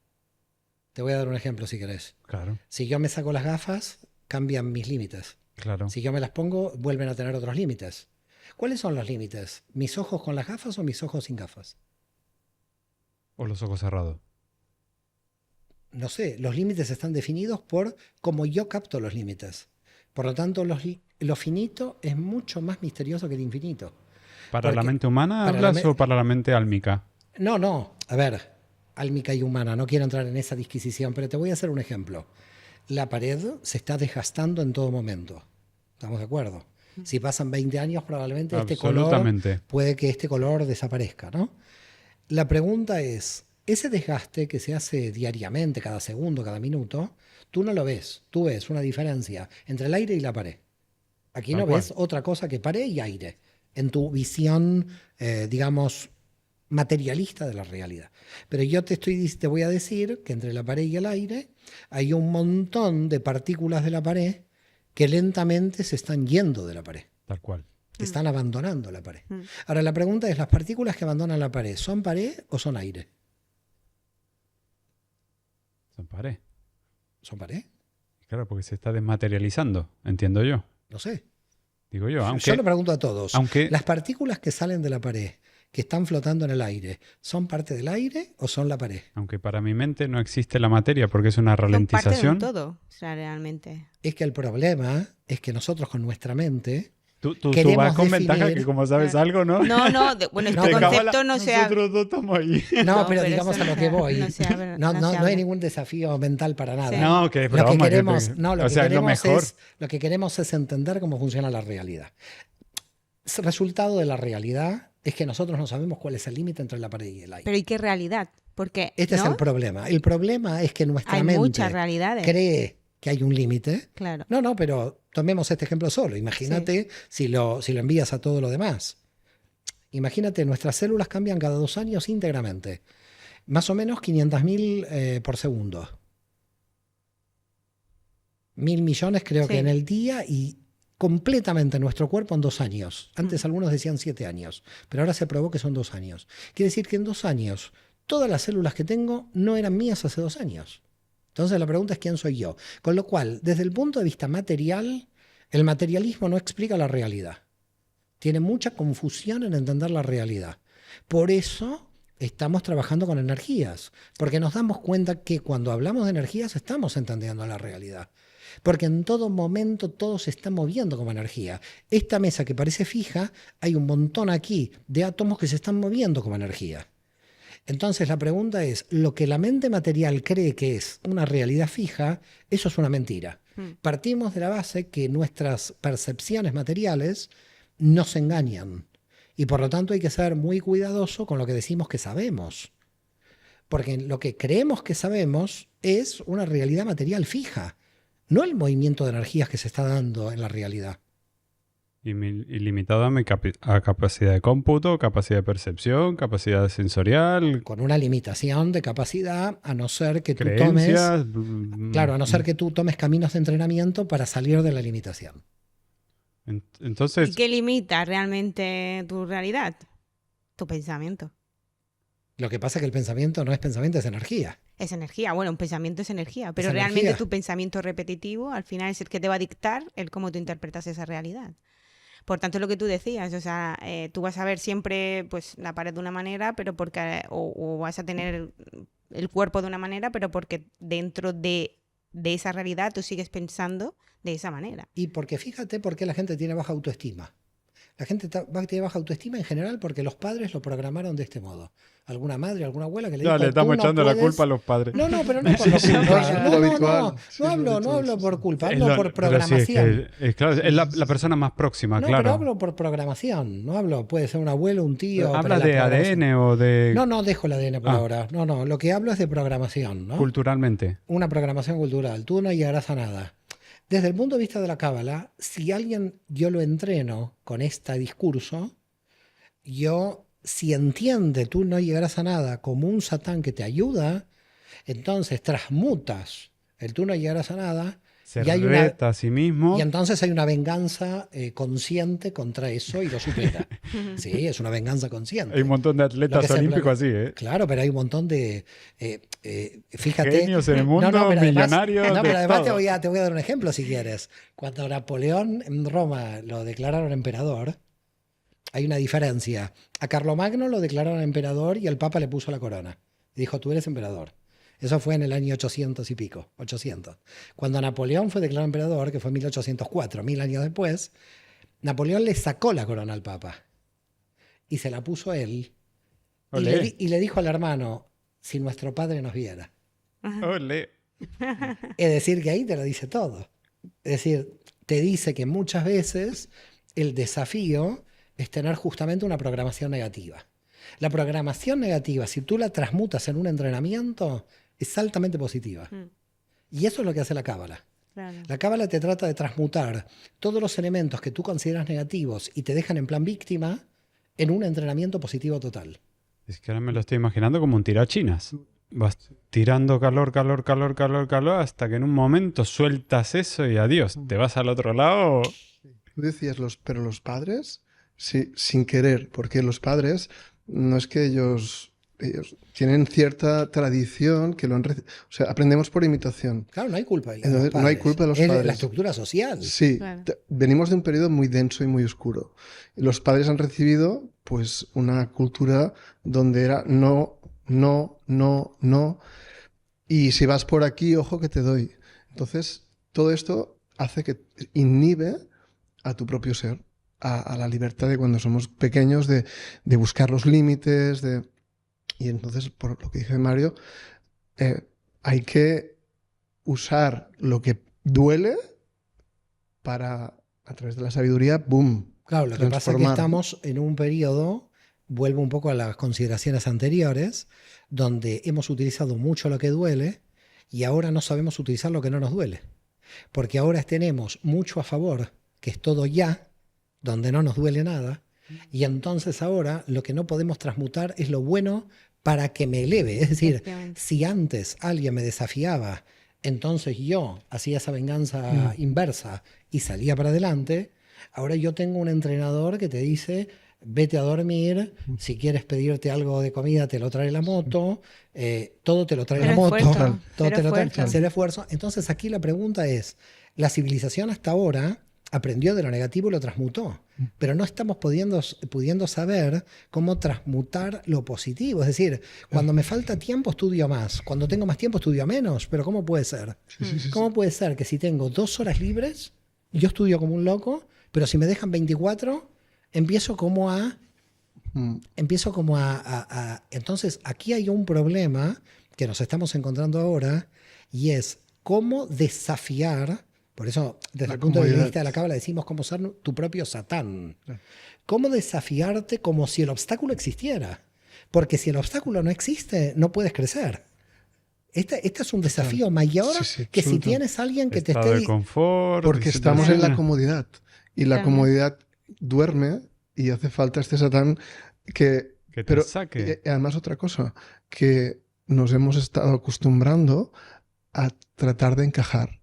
Te voy a dar un ejemplo si querés. Claro, Si yo me saco las gafas, cambian mis límites. claro. Si yo me las pongo, vuelven a tener otros límites. ¿Cuáles son los límites? ¿Mis ojos con las gafas o mis ojos sin gafas? O los ojos cerrados. No sé, los límites están definidos por cómo yo capto los límites. Por lo tanto, lo finito es mucho más misterioso que el infinito. ¿Para la Porque- mente humana para la hablas me- o para la mente álmica? No. A ver, álmica y humana, no quiero entrar en esa disquisición, pero te voy a hacer un ejemplo. La pared se está desgastando en todo momento. ¿Estamos de acuerdo? Si pasan 20 años, probablemente este color Absolutamente. puede que este color desaparezca, ¿no? La pregunta es, ese desgaste que se hace diariamente, cada segundo, cada minuto, tú no lo ves. Tú ves una diferencia entre el aire y la pared. Aquí Tal no cual. ves otra cosa que pared y aire en tu visión, digamos, materialista de la realidad. Pero yo te voy a decir que entre la pared y el aire hay un montón de partículas de la pared que lentamente se están yendo de la pared. Tal cual. Están abandonando la pared. Ahora la pregunta es, ¿las partículas que abandonan la pared son pared o son aire? Son pared. ¿Son pared? Claro, porque se está desmaterializando, entiendo yo. No sé. Digo yo, aunque... Yo le pregunto a todos. aunque- ¿Las partículas que salen de la pared, que están flotando en el aire, son parte del aire o son la pared? Aunque para mi mente no existe la materia porque es una Son parte de un ralentización. todo, o sea, realmente. Es que el problema es que nosotros con nuestra mente Tú Queremos vas con definir- ventaja que como sabes Claro. algo, ¿no? No, bueno, No, este pero- concepto no se habla. Nosotros dos estamos ahí. No, No, pero pero digamos eso a lo no que se- voy. no se habla- No, no no, se no hay habla. ningún desafío mental para nada. Sí. No, que es Lo que broma. queremos, no, lo o que sea, es lo queremos mejor. lo que queremos es entender cómo funciona la realidad. El resultado de la realidad es que nosotros no sabemos cuál es el límite entre la pared y el aire. Pero ¿y qué realidad? Porque Este es ¿no? el problema. El problema es que nuestra hay mente muchas realidades. cree que hay un límite. Claro. No, pero tomemos este ejemplo solo. Imagínate si lo envías a todo lo demás. Imagínate, nuestras células cambian cada 2 años íntegramente. Más o menos 500.000 por segundo. 1.000 millones creo que Sí. en el día y completamente nuestro cuerpo en 2 años. Antes algunos decían 7 años, pero ahora se probó que son 2 años. Quiere decir que en 2 años todas las células que tengo no eran mías hace 2 años. Entonces la pregunta es quién soy yo. Con lo cual, desde el punto de vista material, el materialismo no explica la realidad. Tiene mucha confusión en entender la realidad. Por eso estamos trabajando con energías, porque nos damos cuenta que cuando hablamos de energías estamos entendiendo la realidad. Porque en todo momento todo se está moviendo como energía. Esta mesa que parece fija, hay un montón aquí de átomos que se están moviendo como energía. Entonces la pregunta es, ¿lo que la mente material cree que es una realidad fija, eso es una mentira? Partimos de la base que nuestras percepciones materiales nos engañan. Y por lo tanto hay que ser muy cuidadoso con lo que decimos que sabemos. Porque lo que creemos que sabemos es una realidad material fija, no el movimiento de energías que se está dando en la realidad. Ilimitado a capacidad de cómputo, capacidad de percepción, capacidad sensorial, Con una limitación de capacidad, a no ser que tú creencias. tomes, claro, a no ser que tú tomes caminos de entrenamiento para salir de la limitación. ¿Y Entonces, qué limita realmente tu realidad? Tu pensamiento. Lo que pasa es que el pensamiento no es pensamiento, es energía. Es energía. Bueno, un pensamiento es energía. Pero Es realmente energía. tu pensamiento repetitivo al final es el que te va a dictar el cómo tú interpretas esa realidad. Por tanto, lo que tú decías, o sea, tú vas a ver siempre pues la pared de una manera, pero porque o vas a tener el cuerpo de una manera, pero porque dentro de esa realidad tú sigues pensando de esa manera. Y porque fíjate por qué la gente tiene baja autoestima. La gente tiene baja autoestima en general porque los padres lo programaron de este modo. Alguna madre, alguna abuela que le ya dijo, le estamos "Tú no echando la puedes". culpa a los padres. No, pero no por lo Sí, sí, culpa. es No, lo no, habitual. no. Sí, No es lo hablo habitual, por sí. culpa, Es hablo lo- por pero sí, programación. claro, es la persona más próxima, No, claro. pero hablo por programación. No hablo, puede ser un abuelo, un tío. pero ¿Hablas la de programación. ADN o de No, dejo el ADN por Ah. ahora. No, lo que hablo es de programación, ¿no? culturalmente? Una programación cultural. Tú no llegarás a nada. Desde el punto de vista de la cábala, si yo lo entreno con este discurso, si entiende tú no llegarás a nada como un satán que te ayuda, Entonces transmutas el tú no llegarás a nada Se y hay reta a sí mismo. y entonces hay una venganza consciente contra eso y lo supera. Sí, es una venganza consciente. Hay un montón de Lo que atletas se olímpicos así, ¿eh? Claro, pero hay un montón de... fíjate... Genios en el mundo, pero además, millonarios, no, de pero además todo. te voy a dar un ejemplo si quieres. Cuando Napoleón en Roma lo declararon emperador, hay una diferencia. A Carlomagno lo declararon emperador y el Papa le puso la corona. Y dijo, tú eres emperador. Eso fue en el año 800 y pico, 800. Cuando Napoleón fue declarado emperador, que fue en 1804, 1000 años después, Napoleón le sacó la corona al Papa y se la puso él Olé, y le dijo al hermano, si nuestro padre nos viera. olé. Es decir, que ahí te lo dice todo. Es decir, te dice que muchas veces el desafío es tener justamente una programación negativa. La programación negativa, si tú la transmutas en un entrenamiento, es altamente positiva. Y eso es lo que hace la Cábala. Claro. La Cábala te trata de transmutar todos los elementos que tú consideras negativos y te dejan en plan víctima en un entrenamiento positivo total. Es que ahora me lo estoy imaginando como un tirachinas. Vas tirando calor, calor, calor, calor, calor, hasta que en un momento sueltas eso y adiós. Te vas al otro lado. Tú decías, pero los padres, sí, sin querer, porque los padres no es que ellos tienen cierta tradición que lo han o sea, aprendemos por imitación. Claro, no hay culpa de los Entonces, padres. no hay culpa de los Es padres. la estructura social. Sí, Claro. venimos de un periodo muy denso y muy oscuro. Los padres han recibido pues una cultura donde era no, no, no, no. Y si vas por aquí, ojo que te doy. Entonces, todo esto hace que inhibe a tu propio ser, a la libertad de cuando somos pequeños, de buscar los límites, y entonces, por lo que dije Mario, hay que usar lo que duele para, a través de la sabiduría, boom. Claro, lo que pasa es que transformar. estamos en un periodo, vuelvo un poco a las consideraciones anteriores, donde hemos utilizado mucho lo que duele y ahora no sabemos utilizar lo que no nos duele. Porque ahora tenemos mucho a favor, que es todo ya, donde no nos duele nada, y entonces ahora lo que no podemos transmutar es lo bueno para que me eleve. Es decir, Efectivamente. si antes alguien me desafiaba, entonces yo hacía esa venganza inversa y salía para adelante, ahora yo tengo un entrenador que te dice, vete a dormir, si quieres pedirte algo de comida te lo trae la moto, todo te lo trae Cero la moto, esfuerzo, todo cero te lo trae, esfuerzo. cero esfuerzo. Entonces aquí la pregunta es, la civilización hasta ahora aprendió de lo negativo y lo transmutó, pero no estamos pudiendo saber cómo transmutar lo positivo. Es decir, cuando me falta tiempo estudio más, cuando tengo más tiempo estudio menos, pero ¿cómo puede ser? ¿Cómo puede ser que si tengo 2 horas libres, yo estudio como un loco, pero si me dejan 24, empiezo como a... Entonces, aquí hay un problema que nos estamos encontrando ahora y es cómo desafiar, por eso desde La el punto de comodidad. vista de la Cábala decimos cómo ser tu propio Satán. Cómo desafiarte como si el obstáculo existiera. Porque si el obstáculo no existe, no puedes crecer. Este es un desafío mayor Sí, sí, que si absoluto. tienes alguien que te Estado de esté... confort. Porque estamos en la comodidad. Y la Claro. comodidad duerme y hace falta este Satán que... Que te pero saque. además otra cosa, que nos hemos estado acostumbrando a tratar de encajar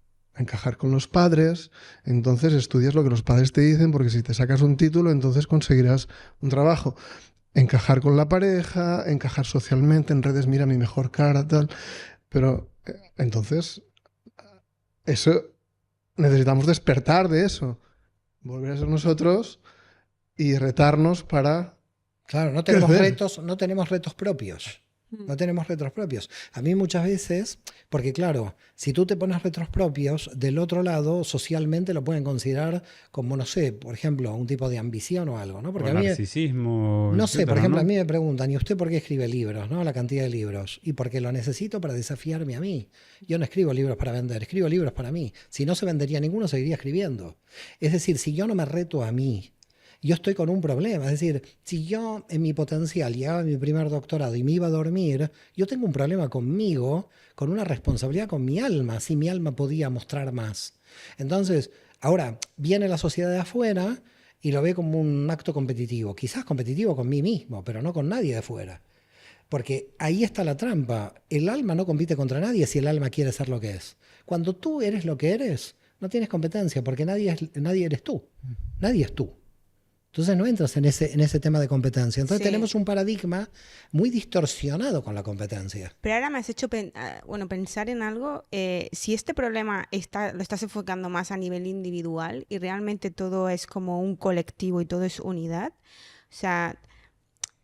con los padres, entonces estudias lo que los padres te dicen, porque si te sacas un título, entonces conseguirás un trabajo. Encajar con la pareja, encajar socialmente, en redes, mira mi mejor cara, tal. Pero entonces, eso, necesitamos despertar de eso, volver a ser nosotros y retarnos para... Claro, no tenemos retos propios. No tenemos retos propios. A mí muchas veces, porque claro, si tú te pones retos propios, del otro lado socialmente lo pueden considerar como, no sé, por ejemplo, un tipo de ambición o algo, ¿no? Porque O a mí, narcisismo. no sé, por etcétera, ejemplo, ¿no? a mí me preguntan, ¿y usted por qué escribe libros, no? La cantidad de libros. Y porque lo necesito para desafiarme a mí. Yo no escribo libros para vender, escribo libros para mí. Si no se vendería ninguno, seguiría escribiendo. Es decir, si yo no me reto a mí, yo estoy con un problema. Es decir, si yo en mi potencial llegaba a mi primer doctorado y me iba a dormir, yo tengo un problema conmigo, con una responsabilidad con mi alma, si mi alma podía mostrar más. Entonces, ahora viene la sociedad de afuera y lo ve como un acto competitivo. Quizás competitivo con mí mismo, pero no con nadie de afuera. Porque ahí está la trampa. El alma no compite contra nadie si el alma quiere ser lo que es. Cuando tú eres lo que eres, no tienes competencia porque nadie eres tú. Nadie es tú. Entonces no entras en ese tema de competencia. Entonces tenemos un paradigma muy distorsionado con la competencia. Pero ahora me has hecho pensar en algo. Si este problema lo estás enfocando más a nivel individual y realmente todo es como un colectivo y todo es unidad, o sea,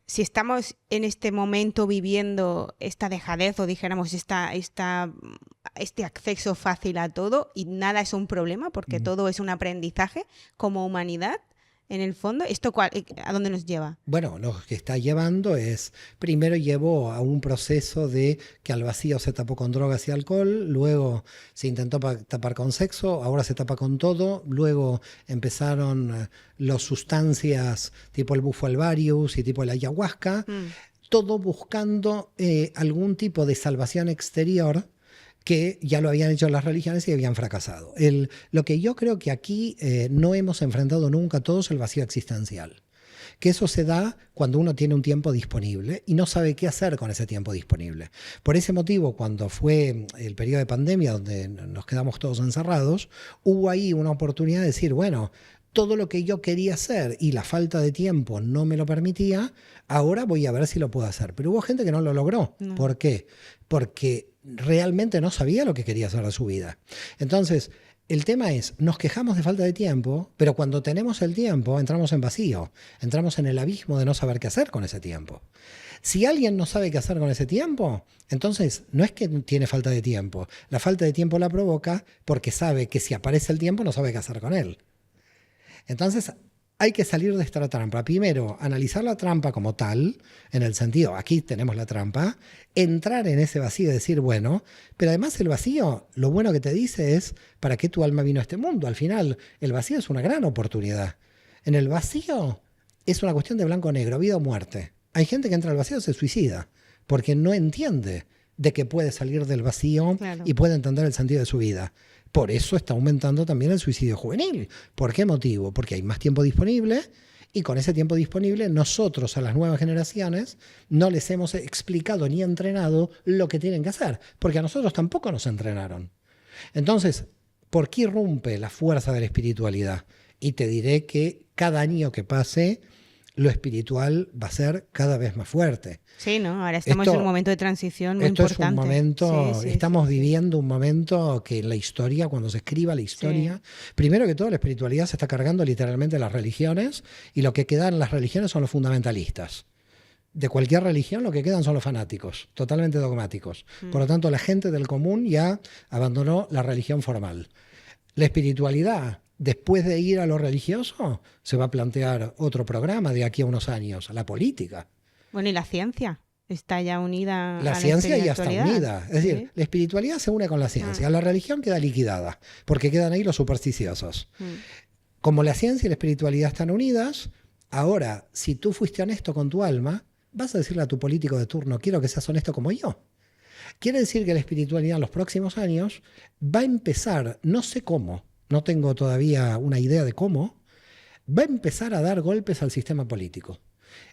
si estamos en este momento viviendo esta dejadez o dijéramos este acceso fácil a todo y nada es un problema porque todo es un aprendizaje como humanidad, en el fondo, ¿esto a dónde nos lleva? Bueno, lo que está llevando es, primero llevó a un proceso de que al vacío se tapó con drogas y alcohol, luego se intentó tapar con sexo, ahora se tapa con todo, luego empezaron las sustancias tipo el bufo alvarius y tipo el ayahuasca, todo buscando algún tipo de salvación exterior que ya lo habían hecho las religiones y habían fracasado. Lo que yo creo que aquí no hemos enfrentado nunca todos el vacío existencial. Que eso se da cuando uno tiene un tiempo disponible y no sabe qué hacer con ese tiempo disponible. Por ese motivo, cuando fue el periodo de pandemia donde nos quedamos todos encerrados, hubo ahí una oportunidad de decir, bueno, todo lo que yo quería hacer y la falta de tiempo no me lo permitía, ahora voy a ver si lo puedo hacer. Pero hubo gente que no lo logró. No. ¿Por qué? Porque realmente no sabía lo que quería hacer de su vida. Entonces, el tema es, nos quejamos de falta de tiempo, pero cuando tenemos el tiempo entramos en vacío, entramos en el abismo de no saber qué hacer con ese tiempo. Si alguien no sabe qué hacer con ese tiempo, entonces no es que tiene falta de tiempo. La falta de tiempo la provoca porque sabe que si aparece el tiempo no sabe qué hacer con él. Entonces hay que salir de esta trampa. Primero, analizar la trampa como tal, en el sentido, aquí tenemos la trampa, entrar en ese vacío y decir, bueno, pero además el vacío, lo bueno que te dice es, ¿para qué tu alma vino a este mundo? Al final, el vacío es una gran oportunidad. En el vacío es una cuestión de blanco o negro, vida o muerte. Hay gente que entra al vacío y se suicida, porque no entiende de que puede salir del vacío y puede entender el sentido de su vida. Por eso está aumentando también el suicidio juvenil. ¿Por qué motivo? Porque hay más tiempo disponible y con ese tiempo disponible nosotros a las nuevas generaciones no les hemos explicado ni entrenado lo que tienen que hacer, porque a nosotros tampoco nos entrenaron. Entonces, ¿por qué irrumpe la fuerza de la espiritualidad? Y te diré que cada año que pase, lo espiritual va a ser cada vez más fuerte. Sí, ¿no? Ahora estamos en un momento de transición muy importante. Es un momento, estamos viviendo un momento que en la historia, cuando se escriba la historia, primero que todo la espiritualidad se está cargando literalmente las religiones y lo que quedan en las religiones son los fundamentalistas. De cualquier religión lo que quedan son los fanáticos, totalmente dogmáticos. Por lo tanto, la gente del común ya abandonó la religión formal. La espiritualidad, después de ir a lo religioso, se va a plantear otro programa de aquí a unos años, la política. Bueno, y la ciencia está ya unida. La ciencia ya está unida. Es decir, la espiritualidad se une con la ciencia. La religión queda liquidada, porque quedan ahí los supersticiosos. Como la ciencia y la espiritualidad están unidas, ahora, si tú fuiste honesto con tu alma, vas a decirle a tu político de turno, quiero que seas honesto como yo. Quiere decir que la espiritualidad en los próximos años va a empezar, no sé cómo, no tengo todavía una idea de cómo, va a empezar a dar golpes al sistema político.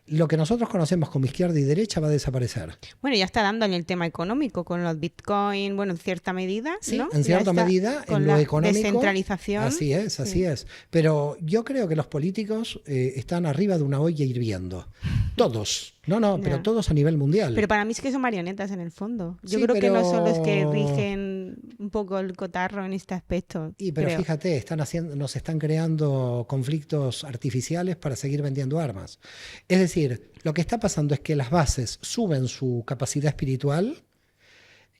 Lo que nosotros conocemos como izquierda y derecha va a desaparecer. Bueno, ya está dando en el tema económico, con los bitcoin, bueno, en cierta medida, sí, ¿no? En cierta medida, en lo económico. Descentralización. Así es. Pero yo creo que los políticos están arriba de una olla hirviendo. Todos. Pero todos a nivel mundial. Pero para mí es que son marionetas en el fondo. Yo creo que no son los que rigen un poco el cotarro en este aspecto. Pero fíjate, nos están creando conflictos artificiales para seguir vendiendo armas. Es decir, lo que está pasando es que las bases suben su capacidad espiritual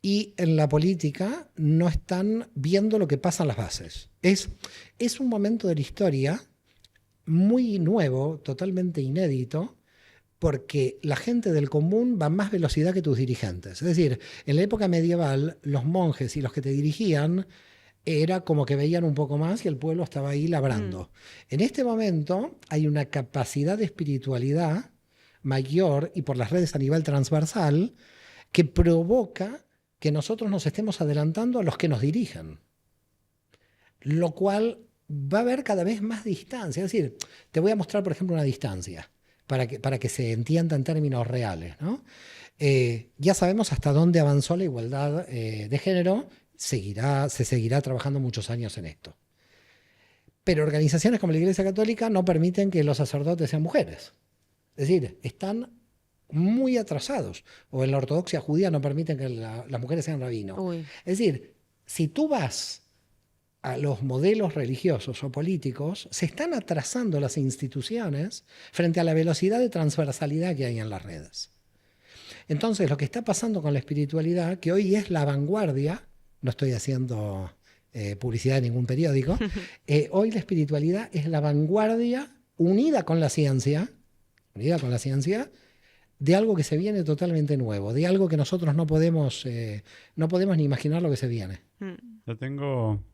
y en la política no están viendo lo que pasa en las bases. Es un momento de la historia muy nuevo, totalmente inédito, porque la gente del común va a más velocidad que tus dirigentes. Es decir, en la época medieval, los monjes y los que te dirigían era como que veían un poco más y el pueblo estaba ahí labrando. En este momento hay una capacidad de espiritualidad mayor y por las redes a nivel transversal que provoca que nosotros nos estemos adelantando a los que nos dirigen. Lo cual va a haber cada vez más distancia. Es decir, te voy a mostrar, por ejemplo, una distancia para que se entienda en términos reales, ¿no? Ya sabemos hasta dónde avanzó la igualdad de género, se seguirá trabajando muchos años en esto. Pero organizaciones como la Iglesia Católica no permiten que los sacerdotes sean mujeres. Es decir, están muy atrasados. O en la ortodoxia judía no permiten que las mujeres sean rabinos. Uy. Es decir, si tú vas a los modelos religiosos o políticos, se están atrasando las instituciones frente a la velocidad de transversalidad que hay en las redes. Entonces, lo que está pasando con la espiritualidad, que hoy es la vanguardia, no estoy haciendo publicidad de ningún periódico, hoy la espiritualidad es la vanguardia unida con la ciencia, de algo que se viene totalmente nuevo, de algo que nosotros no podemos ni imaginar lo que se viene. Yo tengo...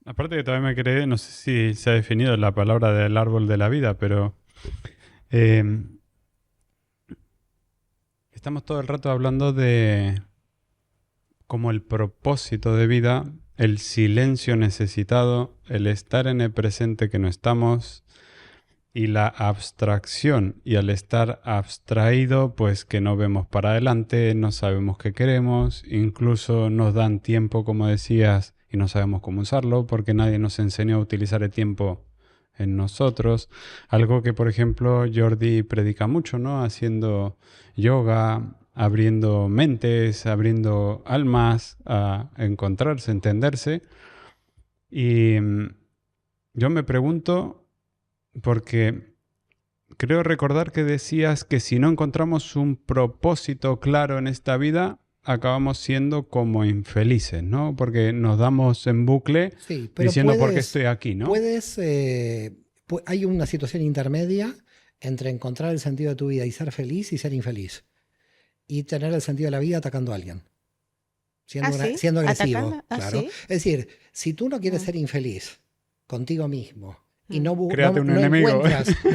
Aparte que todavía me quedé, no sé si se ha definido la palabra del árbol de la vida, pero estamos todo el rato hablando de como el propósito de vida, el silencio necesitado, el estar en el presente que no estamos y la abstracción. Y al estar abstraído, pues que no vemos para adelante, no sabemos qué queremos, incluso nos dan tiempo, como decías, y no sabemos cómo usarlo porque nadie nos enseñó a utilizar el tiempo en nosotros. Algo que, por ejemplo, Jordi predica mucho, ¿no? Haciendo yoga, abriendo mentes, abriendo almas a encontrarse, entenderse. Y yo me pregunto, porque creo recordar que decías que si no encontramos un propósito claro en esta vida, acabamos siendo como infelices, ¿no? Porque nos damos en bucle diciendo por qué estoy aquí, ¿no? Hay una situación intermedia entre encontrar el sentido de tu vida y ser feliz y ser infeliz. Y tener el sentido de la vida atacando a alguien. Siendo agresivo. Claro. ¿Sí? Es decir, si tú no quieres ser infeliz contigo mismo y no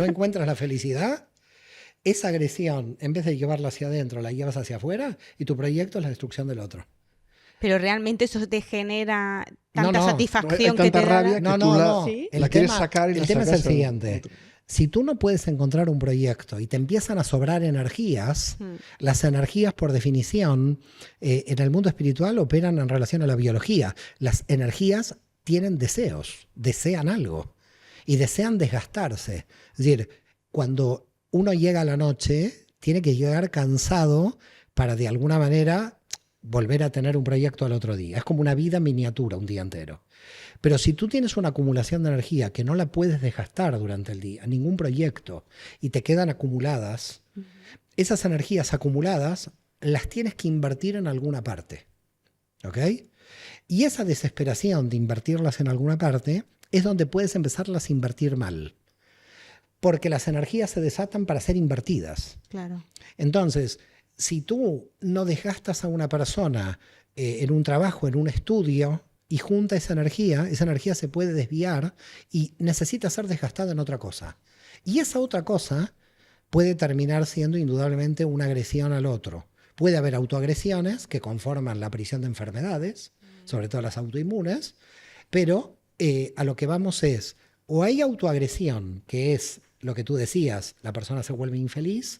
encuentras la felicidad, esa agresión, en vez de llevarla hacia adentro, la llevas hacia afuera y tu proyecto es la destrucción del otro. Pero realmente eso te genera tanta No, satisfacción hay tanta que te rabia da. que tú ¿Sí? la quieres sacar y el tema es el siguiente. Si tú no puedes encontrar un proyecto y te empiezan a sobrar energías, las energías por definición en el mundo espiritual operan en relación a la biología. Las energías tienen deseos, desean algo y desean desgastarse. Es decir, cuando uno llega a la noche, tiene que llegar cansado para de alguna manera volver a tener un proyecto al otro día. Es como una vida miniatura un día entero. Pero si tú tienes una acumulación de energía que no la puedes desgastar durante el día, ningún proyecto, y te quedan acumuladas, esas energías acumuladas las tienes que invertir en alguna parte. ¿Ok? Y esa desesperación de invertirlas en alguna parte es donde puedes empezarlas a invertir mal. Porque las energías se desatan para ser invertidas. Claro. Entonces, si tú no desgastas a una persona en un trabajo, en un estudio, y junta esa energía se puede desviar y necesita ser desgastada en otra cosa. Y esa otra cosa puede terminar siendo indudablemente una agresión al otro. Puede haber autoagresiones que conforman la aparición de enfermedades, sobre todo las autoinmunes, pero a lo que vamos es, o hay autoagresión, que es lo que tú decías, la persona se vuelve infeliz,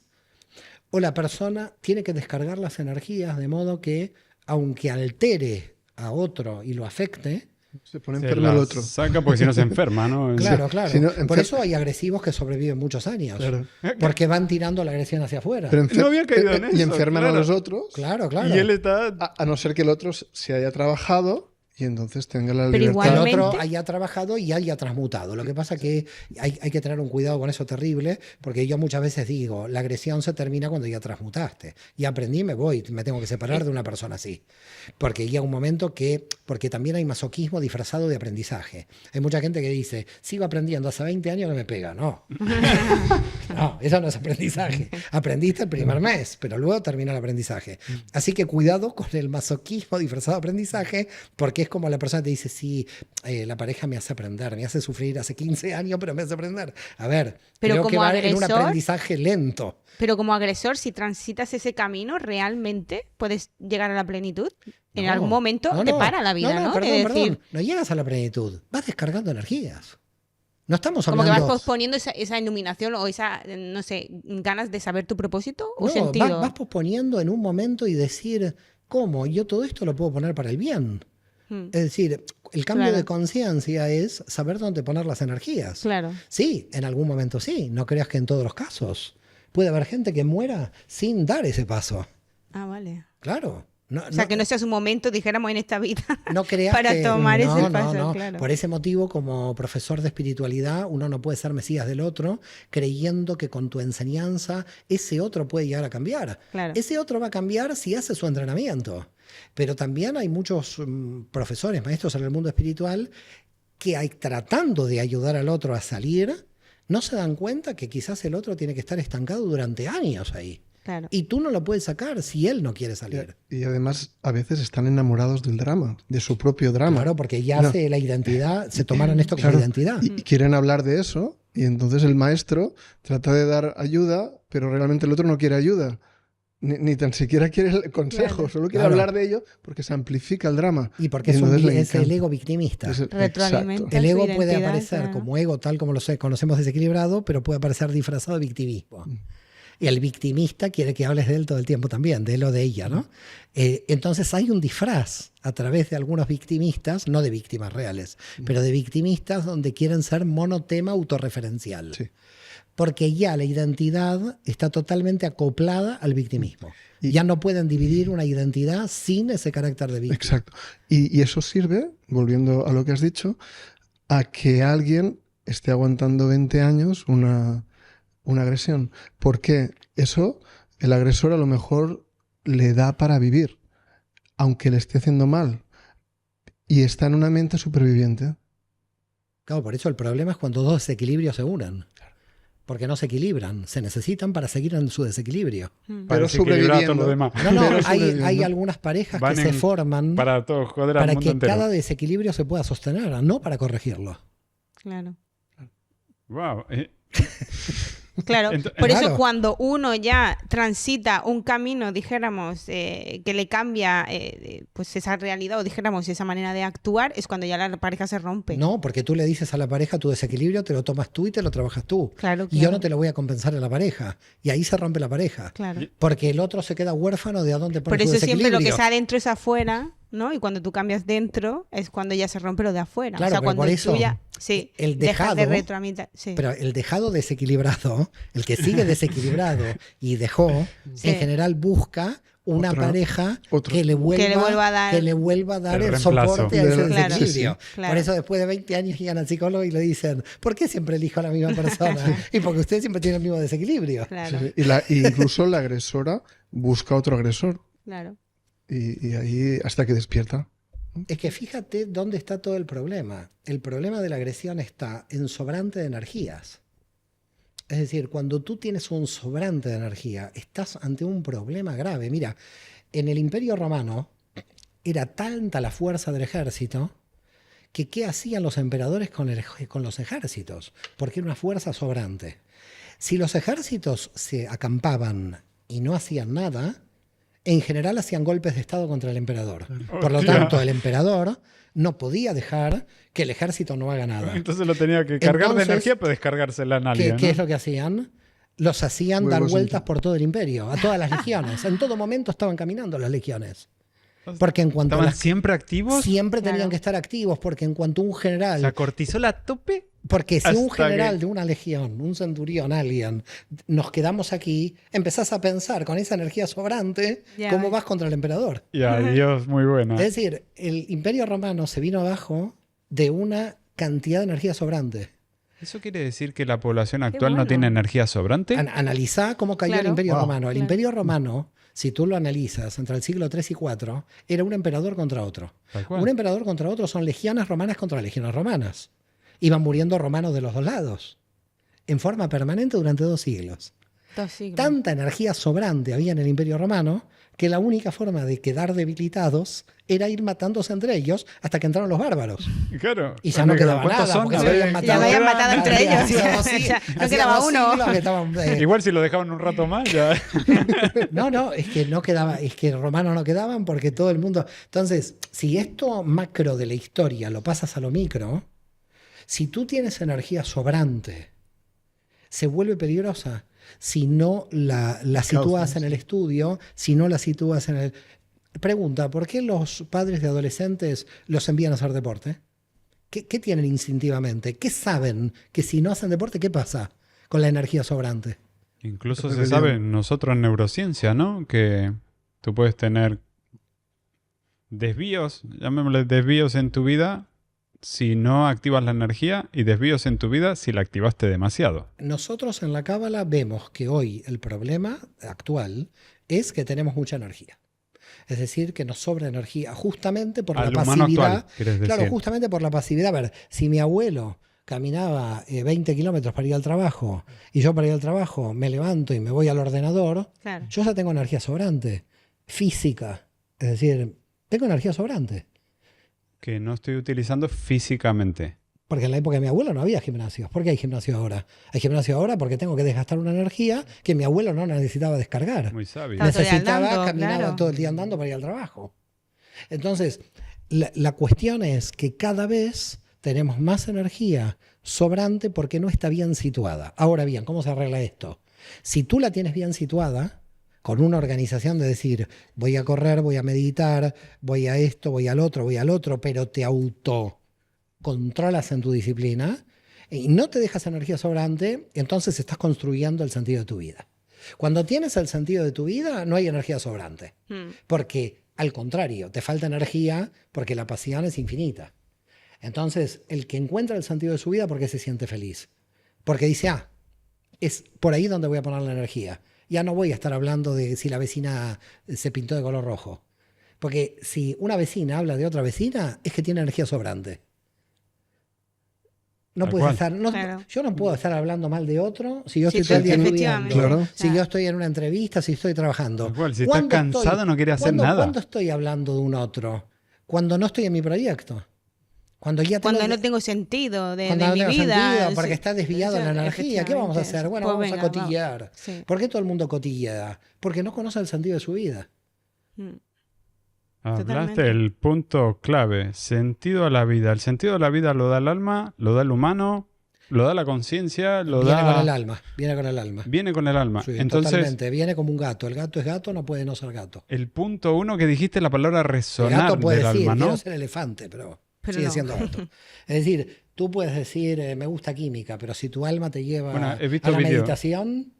o la persona tiene que descargar las energías de modo que, aunque altere a otro y lo afecte, se pone enfermo el otro. Saca porque si no se enferma, ¿no? Claro. Si no, por eso hay agresivos que sobreviven muchos años. Claro. Porque van tirando la agresión hacia afuera. Pero no había caído en eso. Y enferman a los otros. Claro. Y él está... A no ser que el otro se haya trabajado y entonces tenga la Pero libertad. Que el igualmente... otro haya trabajado y haya transmutado. Lo que pasa es que hay que tener un cuidado con eso terrible, porque yo muchas veces digo, la agresión se termina cuando ya transmutaste. Y aprendí, me voy, me tengo que separar de una persona así. Porque llega un momento porque también hay masoquismo disfrazado de aprendizaje. Hay mucha gente que dice, sigo aprendiendo, hace 20 años que me pega. No. No, eso no es aprendizaje. Aprendiste el primer mes, pero luego termina el aprendizaje. Así que cuidado con el masoquismo disfrazado de aprendizaje, porque es como la persona te dice, sí, la pareja me hace aprender, me hace sufrir hace 15 años, pero me hace aprender. A ver, pero creo como que va agresor, en un aprendizaje lento. Pero como agresor, si transitas ese camino, ¿realmente puedes llegar a la plenitud? En algún momento te para la vida, ¿no? Perdón. No llegas a la plenitud, vas descargando energías. No estamos Como que hablando... vas posponiendo esa iluminación o esa, no sé, ganas de saber tu propósito o No, sentido. vas posponiendo en un momento y decir, ¿cómo? Yo todo esto lo puedo poner para el bien. Mm, Es decir, el cambio Claro. de conciencia es saber dónde poner las energías. Claro. Sí, en algún momento sí. No creas que en todos los casos. Puede haber gente que muera sin dar ese paso. Ah, vale. Claro. No, O sea, que no sea su momento, dijéramos, en esta vida. no creas para que, tomar ese no, paso, no. claro. Por ese motivo, como profesor de espiritualidad, uno no puede ser mesías del otro creyendo que con tu enseñanza ese otro puede llegar a cambiar. Claro. Ese otro va a cambiar si hace su entrenamiento. Pero también hay muchos profesores, maestros en el mundo espiritual que tratando de ayudar al otro a salir, no se dan cuenta que quizás el otro tiene que estar estancado durante años ahí. Claro. Y tú no lo puedes sacar si él no quiere salir. Y además a veces están enamorados del drama, de su propio drama. Claro, porque ya No. hace la identidad, se tomaron esto como Claro. identidad. Y quieren hablar de eso y entonces el maestro trata de dar ayuda, pero realmente el otro no quiere ayuda. Ni tan siquiera quiere el consejo, Claro. solo quiere Claro. hablar de ello porque se amplifica el drama. Y porque Y es, entonces le es el encanta. ego victimista. Retroalimenta. Exacto. El su ego puede identidad, aparecer claro. como ego tal como lo conocemos desequilibrado, pero puede aparecer disfrazado de victimismo. Y el victimista quiere que hables de él todo el tiempo también, de él o de ella, ¿no? Entonces hay un disfraz a través de algunos victimistas, no de víctimas reales, pero de victimistas donde quieren ser monotema autorreferencial. Sí. Porque ya la identidad está totalmente acoplada al victimismo. Y- Ya no pueden dividir una identidad sin ese carácter de víctima. Exacto. Y eso sirve, volviendo a lo que has dicho, a que alguien esté aguantando 20 años una agresión. Porque eso, el agresor a lo mejor le da para vivir, aunque le esté haciendo mal. Y está en una mente superviviente. Claro, por eso el problema es cuando dos desequilibrios se unen. Porque no se equilibran, se necesitan para seguir en su desequilibrio. Mm. Para Pero desequilibrar todo lo sobreviviendo. demás. No, no, Pero hay sobreviviendo. algunas parejas Van que se en- forman Para todo, joder al para mundo que entero. cada desequilibrio se pueda sostener, no para corregirlo. Claro. Wow. Claro, Ent- por eso Claro. cuando uno ya transita un camino, dijéramos, que le cambia pues esa realidad o dijéramos esa manera de actuar, es cuando ya la pareja se rompe. No, porque tú le dices a la pareja tu desequilibrio, te lo tomas tú y te lo trabajas tú. Claro, Y yo claro. no te lo voy a compensar a la pareja. Y ahí se rompe la pareja. Claro. Porque el otro se queda huérfano de a dónde Por poner su eso siempre lo que desequilibrio. está adentro es afuera, ¿no? Y cuando tú cambias dentro es cuando ya se rompe lo de afuera. Claro, o sea, pero cuando por eso tú ya sí, el dejas de dejado- retroalimentar. Sí. Pero el dejado desequilibrado, el que sigue desequilibrado y dejó, Sí. en general busca una Otra- pareja otro. que le vuelva a dar- que le vuelva a dar El el reemplazo. soporte a ese Claro, desequilibrio. sí, claro. Por eso después de 20 años llegan al psicólogo y le dicen, ¿por qué siempre elijo a la misma persona? Y porque usted siempre tiene el mismo desequilibrio. Claro, Sí, sí. Y incluso la agresora busca otro agresor. claro. Y ahí hasta que despierta. Es que fíjate dónde está todo el problema. El problema de la agresión está en sobrante de energías. Es decir, cuando tú tienes un sobrante de energía, estás ante un problema grave. Mira, en el Imperio Romano era tanta la fuerza del ejército que ¿qué hacían los emperadores con los ejércitos? Porque era una fuerza sobrante. Si los ejércitos se acampaban y no hacían nada, en general hacían golpes de estado contra el emperador. Por lo Hostia. tanto, el emperador no dejar que el ejército no haga nada. Entonces lo tenía que cargar Entonces, de energía para descargársela a nadie. ¿Qué es lo que hacían? Los hacían dar Huevos vueltas en- por todo el imperio, a todas las legiones. En todo momento estaban caminando las legiones. Porque en cuanto a ¿Estaban las siempre activos? siempre tenían Claro. que estar activos, porque en cuanto un general, ¿La cortisol a tope? porque si un hasta general que- de una legión, un centurión, alguien, nos quedamos aquí, empezás a pensar con esa energía sobrante, Ya cómo ves. vas contra el emperador. Y adiós, muy buena. Es decir, el imperio romano se vino abajo de una cantidad de energía sobrante. ¿Eso quiere decir que la población actual bueno. no tiene energía sobrante? Analizá cómo cayó el Claro. imperio Wow. romano. El Claro. imperio romano, si tú lo analizas entre el siglo III y IV, era un emperador contra otro. Tal cual. Un emperador contra otro son legiones romanas contra legiones romanas. Iban muriendo romanos de los dos lados, en forma permanente durante 2 siglos. 2 siglos. Tanta energía sobrante había en el imperio romano que la única forma de quedar debilitados era ir matándose entre ellos hasta que entraron los bárbaros. Claro. Y ya no quedaba ¿Cuántos nada, son? porque A se ver, habían Ya matado. lo habían matado entre Hacía- ellos. hacía dos O sea, siglos- no hacía quedaba 2 uno. siglos que estaban, Igual si lo dejaban un rato más, ya. No, es que no quedaba, es que romanos no quedaban porque todo el mundo. Entonces, si esto macro de la historia lo pasas a lo micro, Si tú tienes energía sobrante, se vuelve peligrosa si no la sitúas en el estudio, si no la sitúas en el... Pregunta, ¿por qué los padres de adolescentes los envían a hacer deporte? ¿Qué tienen instintivamente? ¿Qué saben que si no hacen deporte, qué pasa con la energía sobrante? Incluso se sabe nosotros en neurociencia, ¿no? Que tú puedes tener desvíos, llamémosle desvíos en tu vida si no activas la energía y desvíos en tu vida si la activaste demasiado. Nosotros en la Cábala vemos que hoy el problema actual es que tenemos mucha energía. Es decir, que nos sobra energía justamente por la pasividad. Actual, ¿quieres decir? Claro, justamente por la pasividad. A ver, si mi abuelo caminaba 20 kilómetros para ir al trabajo y yo para ir al trabajo me levanto y me voy al ordenador, Claro. yo ya tengo energía sobrante, física. Es decir, tengo energía sobrante. Que no estoy utilizando físicamente. Porque en la época de mi abuelo no había gimnasios. ¿Por qué hay gimnasio ahora? Hay gimnasio ahora porque tengo que desgastar una energía que mi abuelo no necesitaba descargar. Muy sabio. Estaba todo el día Necesitaba, andando, caminaba claro. todo el día andando para ir al trabajo. Entonces, la cuestión es que cada vez tenemos más energía sobrante porque no está bien situada. Ahora bien, ¿cómo se arregla esto? Si tú la tienes bien situada, con una organización de decir, voy a correr, voy a meditar, voy a esto, voy al otro, pero te autocontrolas en tu disciplina y no te dejas energía sobrante, entonces estás construyendo el sentido de tu vida. Cuando tienes el sentido de tu vida, no hay energía sobrante. Porque, al contrario, te falta energía porque la pasión es infinita. Entonces, el que encuentra el sentido de su vida, ¿por qué se siente feliz? Porque dice, es por ahí donde voy a poner la energía. Ya no voy a estar hablando de si la vecina se pintó de color rojo. Porque si una vecina habla de otra vecina, es que tiene energía sobrante. No Tal puedes cual. estar, Claro. Yo no puedo estar hablando mal de otro si yo Sí, estoy todo el día efectivamente. estudiando, Claro. si yo estoy en una entrevista, si estoy trabajando. Tal cual, si estás ¿Cuándo cansado no quieres hacer nada. ¿Cuándo estoy hablando de un otro? Cuando no estoy en mi proyecto. Cuando ya tengo, Cuando no tengo sentido de cuando no mi tengo vida. sentido, porque sí. está desviado Eso, la energía. ¿Qué vamos a hacer? Bueno, Pues vamos venga, a cotillear. Sí. ¿Por qué todo el mundo cotillea? Porque no conoce el sentido de su vida. Mm. Hablaste Totalmente. del punto clave, sentido a la vida. El sentido de la vida lo da el alma, lo da el humano, lo da la conciencia, lo Viene da... con el alma. Viene con el alma. Viene con el alma. Sí, Entonces, totalmente. Viene como un gato. El gato es gato, no puede no ser gato. el punto uno que dijiste la palabra El resonar gato puede del decir, alma, ¿no? quiero ser elefante, pero sigue no. siendo gato. Es decir, tú puedes decir, me gusta química, pero si tu alma te lleva Bueno, he a visto la vídeo. meditación,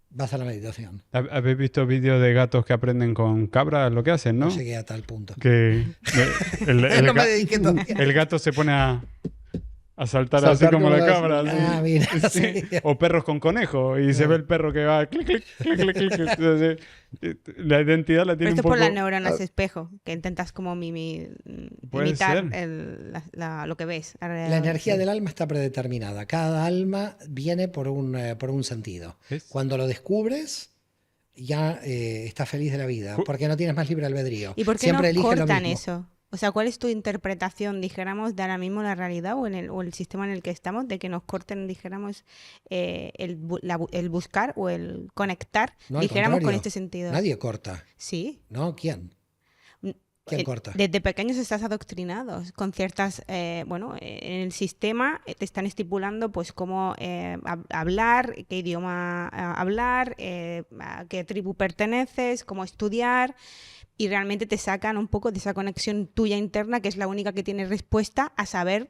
vas a la meditación. ¿Habéis visto vídeos de gatos que aprenden con cabras lo que hacen, no? No llegué a tal punto. Que el No me dediqué todavía. el gato se pone a saltar así Saltar como como la las- cabra. así. Ah, mira, Sí. sí. O perros con conejo y se ve el perro que va clic, clic, clic, clic, clic. Entonces, la identidad la Pero tiene esto un es por poco... las neuronas espejo, que intentas como Puede imitar ser. lo que ves. La energía Sí. del alma está predeterminada. Cada alma viene por un sentido. ¿Ves? Cuando lo descubres, ya estás feliz de la vida, Ju- porque no tienes más libre albedrío. ¿Y por qué Siempre no elige lo cortan mismo. eso? O sea, ¿cuál es tu interpretación, dijéramos, de ahora mismo la realidad o el sistema en el que estamos, de que nos corten, dijéramos, el buscar o el conectar, No, al dijéramos, con contrario. este sentido? Nadie corta. Sí. ¿No? ¿Quién? ¿Quién corta? Desde pequeños estás adoctrinados con ciertas, en el sistema te están estipulando pues cómo hablar, qué idioma hablar, a qué tribu perteneces, cómo estudiar, y realmente te sacan un poco de esa conexión tuya interna, que es la única que tiene respuesta a saber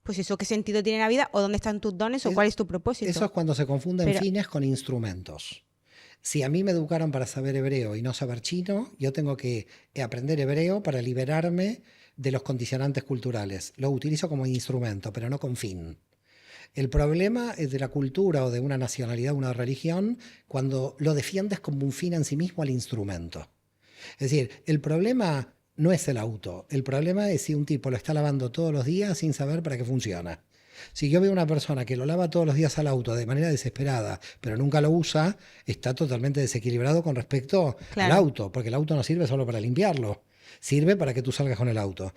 pues eso, qué sentido tiene la vida o dónde están tus dones o cuál es tu propósito. Eso es cuando se confunden Pero- fines con instrumentos. Si a mí me educaron para saber hebreo y no saber chino, yo tengo que aprender hebreo para liberarme de los condicionantes culturales. Lo utilizo como instrumento, pero no con fin. El problema es de la cultura o de una nacionalidad, una religión, cuando lo defiendes como un fin en sí mismo al instrumento. Es decir, el problema no es el auto, el problema es si un tipo lo está lavando todos los días sin saber para qué funciona. Si yo veo una persona que lo lava todos los días al auto de manera desesperada, pero nunca lo usa, está totalmente desequilibrado con respecto Claro. al auto, porque el auto no sirve solo para limpiarlo, sirve para que tú salgas con el auto.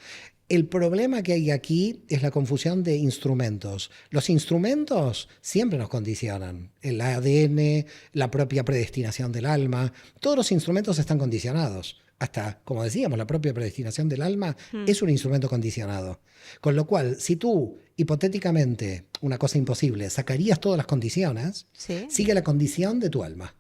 El problema que hay aquí es la confusión de instrumentos. Los instrumentos siempre nos condicionan. El ADN, la propia predestinación del alma, todos los instrumentos están condicionados. hasta, como decíamos, la propia predestinación del alma Mm. es un instrumento condicionado. Con lo cual, si tú, hipotéticamente, una cosa imposible, sacarías todas las condiciones, Sí. sigue la condición de tu alma,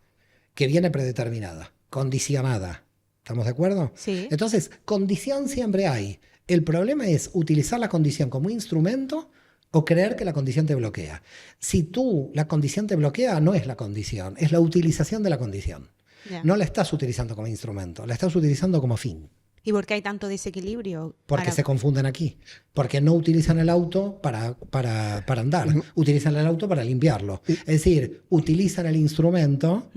que viene predeterminada, condicionada. ¿Estamos de acuerdo? Sí. Entonces, condición siempre hay. El problema es utilizar la condición como instrumento o creer que la condición te bloquea. Si la condición te bloquea, no es la condición, es la utilización de la condición. Ya. No la estás utilizando como instrumento, la estás utilizando como fin. ¿Y por qué hay tanto desequilibrio? Porque se confunden aquí. Porque no utilizan el auto para andar, utilizan el auto para limpiarlo. Es decir, utilizan el instrumento.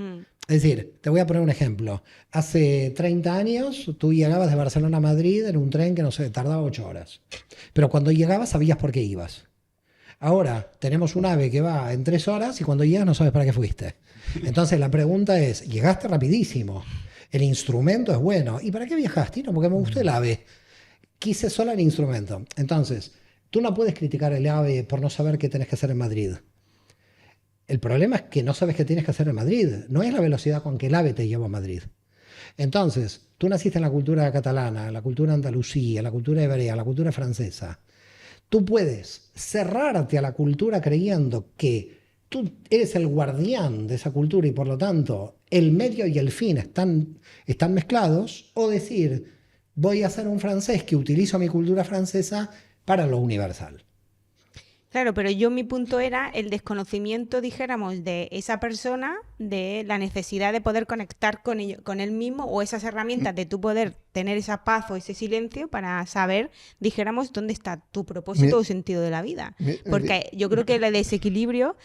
Es decir, te voy a poner un ejemplo. Hace 30 años tú llegabas de Barcelona a Madrid en un tren que, no sé, tardaba 8 horas. Pero cuando llegabas sabías por qué ibas. Ahora tenemos un AVE que va en 3 horas y cuando llegas no sabes para qué fuiste. Entonces la pregunta es, llegaste rapidísimo, el instrumento es bueno. ¿Y para qué viajaste? No, porque me gustó el AVE. Quise solo el instrumento. Entonces, tú no puedes criticar el AVE por no saber qué tenés que hacer en Madrid. El problema es que no sabes qué tienes que hacer en Madrid. No es la velocidad con que el AVE te lleva a Madrid. Entonces, tú naciste en la cultura catalana, en la cultura andalusí, en la cultura hebrea, en la cultura francesa. Tú puedes cerrarte a la cultura creyendo que tú eres el guardián de esa cultura y por lo tanto el medio y el fin están mezclados, o decir, voy a ser un francés que utilizo mi cultura francesa para lo universal. Claro, pero mi punto era el desconocimiento, dijéramos, de esa persona, de la necesidad de poder conectar con él mismo, o esas herramientas de tú poder tener esa paz o ese silencio para saber, dijéramos, dónde está tu propósito o sentido de la vida. Porque yo creo que el desequilibrio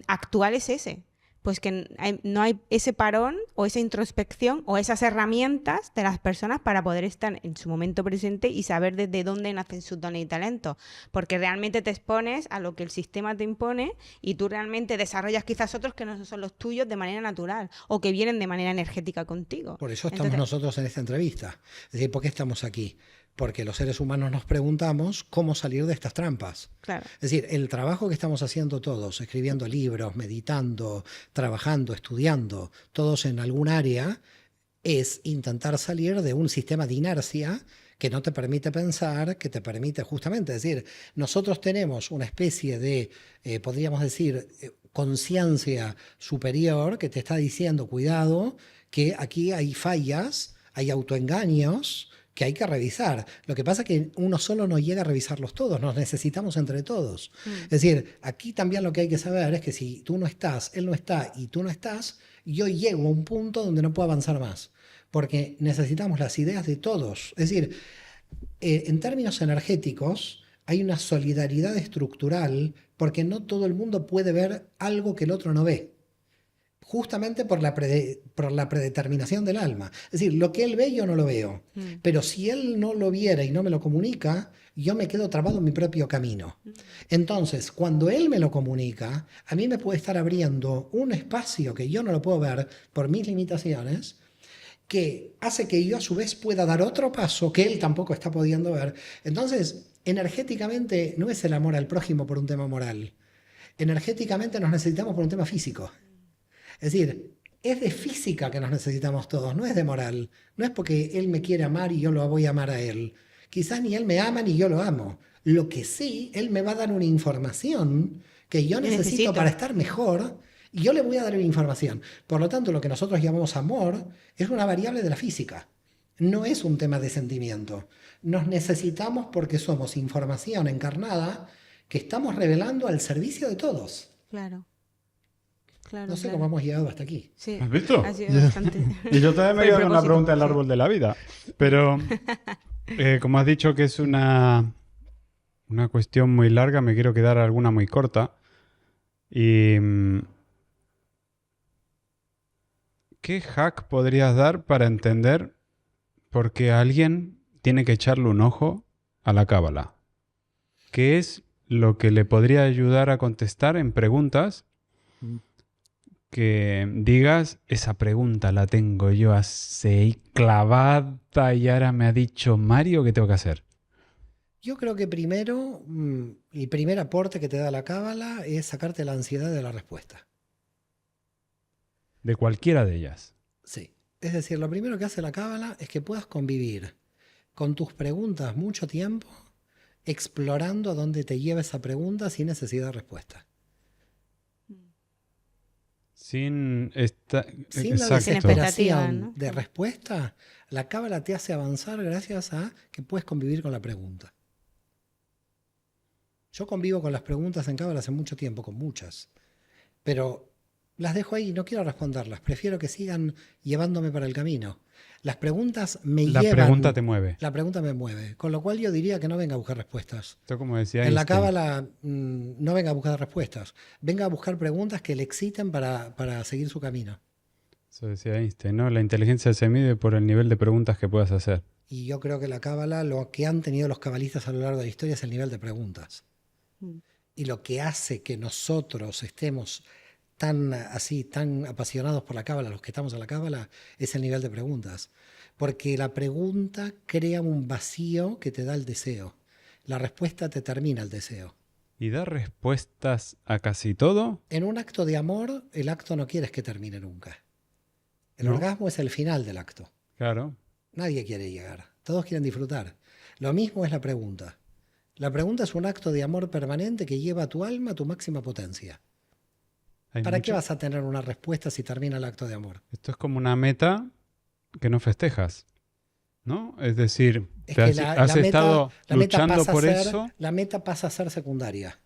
actual es ese. Pues que no hay ese parón o esa introspección o esas herramientas de las personas para poder estar en su momento presente y saber desde dónde nacen sus dones y talentos. Porque realmente te expones a lo que el sistema te impone y tú realmente desarrollas quizás otros que no son los tuyos de manera natural o que vienen de manera energética contigo. Por eso estamos nosotros en esta entrevista. Es decir, ¿por qué estamos aquí? Porque los seres humanos nos preguntamos cómo salir de estas trampas. Claro. Es decir, el trabajo que estamos haciendo todos, escribiendo libros, meditando, trabajando, estudiando, todos en algún área, es intentar salir de un sistema de inercia que no te permite pensar, que te permite justamente, es decir, nosotros tenemos una especie de, podríamos decir, conciencia superior que te está diciendo, cuidado, que aquí hay fallas, hay autoengaños, que hay que revisar. Lo que pasa es que uno solo no llega a revisarlos todos, nos necesitamos entre todos. Es decir, aquí también lo que hay que saber es que si tú no estás, él no está y tú no estás, yo llego a un punto donde no puedo avanzar más, porque necesitamos las ideas de todos. Es decir, en términos energéticos hay una solidaridad estructural porque no todo el mundo puede ver algo que el otro no ve. Justamente por la predeterminación del alma. Es decir, lo que él ve yo no lo veo. Pero si él no lo viera y no me lo comunica, yo me quedo trabado en mi propio camino. Entonces, cuando él me lo comunica, a mí me puede estar abriendo un espacio que yo no lo puedo ver por mis limitaciones, que hace que yo a su vez pueda dar otro paso que él tampoco está pudiendo ver. Entonces, energéticamente no es el amor al prójimo por un tema moral. Energéticamente nos necesitamos por un tema físico. Es decir, es de física que nos necesitamos todos, no es de moral. No es porque él me quiere amar y yo lo voy a amar a él. Quizás ni él me ama ni yo lo amo. Lo que sí, él me va a dar una información que yo necesito para estar mejor y yo le voy a dar una información. Por lo tanto, lo que nosotros llamamos amor es una variable de la física. No es un tema de sentimiento. Nos necesitamos porque somos información encarnada que estamos revelando al servicio de todos. Claro. Claro, no sé cómo hemos llegado hasta aquí. Sí, ¿Has visto? ha sido bastante... Y yo todavía me quedo con la pregunta del sí. árbol de la vida. Pero como has dicho que es una cuestión muy larga, me quiero quedar alguna muy corta. Y ¿qué hack podrías dar para entender por qué alguien tiene que echarle un ojo a la cábala? ¿Qué es lo que le podría ayudar a contestar en preguntas que digas, esa pregunta la tengo yo así clavada y ahora me ha dicho Mario qué tengo que hacer? Yo creo que primero, el primer aporte que te da la cábala es sacarte la ansiedad de la respuesta. De cualquiera de ellas. Sí. Es decir, lo primero que hace la cábala es que puedas convivir con tus preguntas mucho tiempo, explorando a dónde te lleva esa pregunta sin necesidad de respuesta. Sin Sin la exacto. Sin expectativa, desesperación ¿no? de respuesta, la cábala te hace avanzar gracias a que puedes convivir con la pregunta. Yo convivo con las preguntas en cábala hace mucho tiempo, con muchas, pero las dejo ahí y no quiero responderlas. Prefiero que sigan llevándome para el camino. Las preguntas me La llevan. pregunta te mueve. La pregunta me mueve. Con lo cual yo diría que no venga a buscar respuestas. Esto como decía En la Einstein. cábala no venga a buscar respuestas. Venga a buscar preguntas que le exciten para seguir su camino. Eso decía Einstein, ¿no? La inteligencia se mide por el nivel de preguntas que puedas hacer. Y yo creo que la cábala, lo que han tenido los cabalistas a lo largo de la historia es el nivel de preguntas. Mm. Y lo que hace que nosotros estemos tan apasionados por la cábala, los que estamos en la cábala, es el nivel de preguntas. Porque la pregunta crea un vacío que te da el deseo. La respuesta te termina el deseo. ¿Y da respuestas a casi todo? En un acto de amor, el acto no quieres que termine nunca. El ¿No? orgasmo es el final del acto. Claro. Nadie quiere llegar. Todos quieren disfrutar. Lo mismo es la pregunta. La pregunta es un acto de amor permanente que lleva a tu alma a tu máxima potencia. Hay ¿Para qué mucho- vas a tener una respuesta si termina el acto de amor? Esto es como una meta que no festejas, ¿no? Es decir, Es te que has estado luchando pasa por a ser, eso, la meta pasa a ser secundaria.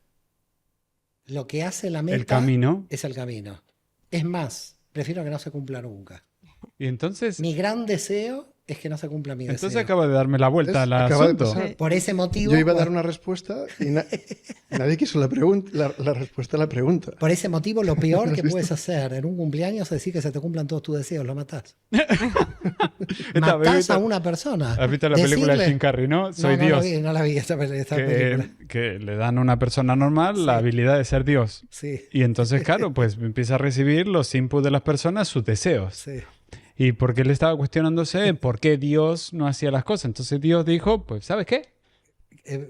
Lo que hace la meta el camino, es el camino. Es más, prefiero que no se cumpla nunca. y entonces Mi gran deseo es que no se cumpla mi Entonces deseo. acaba de darme la vuelta al Acaba de asunto. pasar. Por ese motivo, Yo iba a dar una respuesta y nadie quiso la respuesta a la pregunta. por ese motivo, lo peor ¿Lo has que visto? puedes hacer en un cumpleaños es decir que se te cumplan todos tus deseos, lo matás. Esta vez Matás a viste- una persona. ¿Has visto la película de Decirle- Jim Carrey, no? Soy no, Dios. No la vi esta película. Que le dan a una persona normal la Sí. habilidad de ser Dios. Sí, Y entonces, claro, pues empieza a recibir los inputs de las personas, sus deseos. sí. Y porque él estaba cuestionándose por qué Dios no hacía las cosas. Entonces Dios dijo, pues, ¿sabes qué?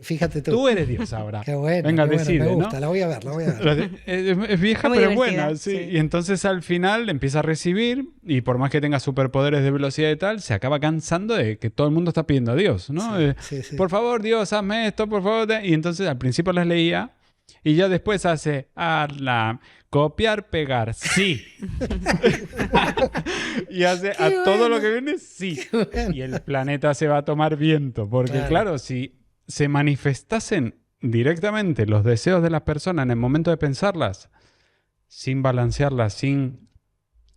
Fíjate tú. Tú eres Dios ahora. Qué bueno, Venga, qué bueno, decide, me ¿no? gusta, la voy a ver, la voy a ver. Es vieja, Muy pero divertida, buena, sí. sí. Y entonces al final empieza a recibir, y por más que tenga superpoderes de velocidad y tal, se acaba cansando de que todo el mundo está pidiendo a Dios, ¿no? Sí, sí. Por favor, Dios, hazme esto, por favor. Y entonces al principio las leía, y ya después hace, copiar, pegar, sí. Y hace Qué a todo bueno. lo que viene, sí. bueno. Y el planeta se va a tomar viento, porque Claro. claro, si se manifestasen directamente los deseos de las personas en el momento de pensarlas, sin balancearlas, sin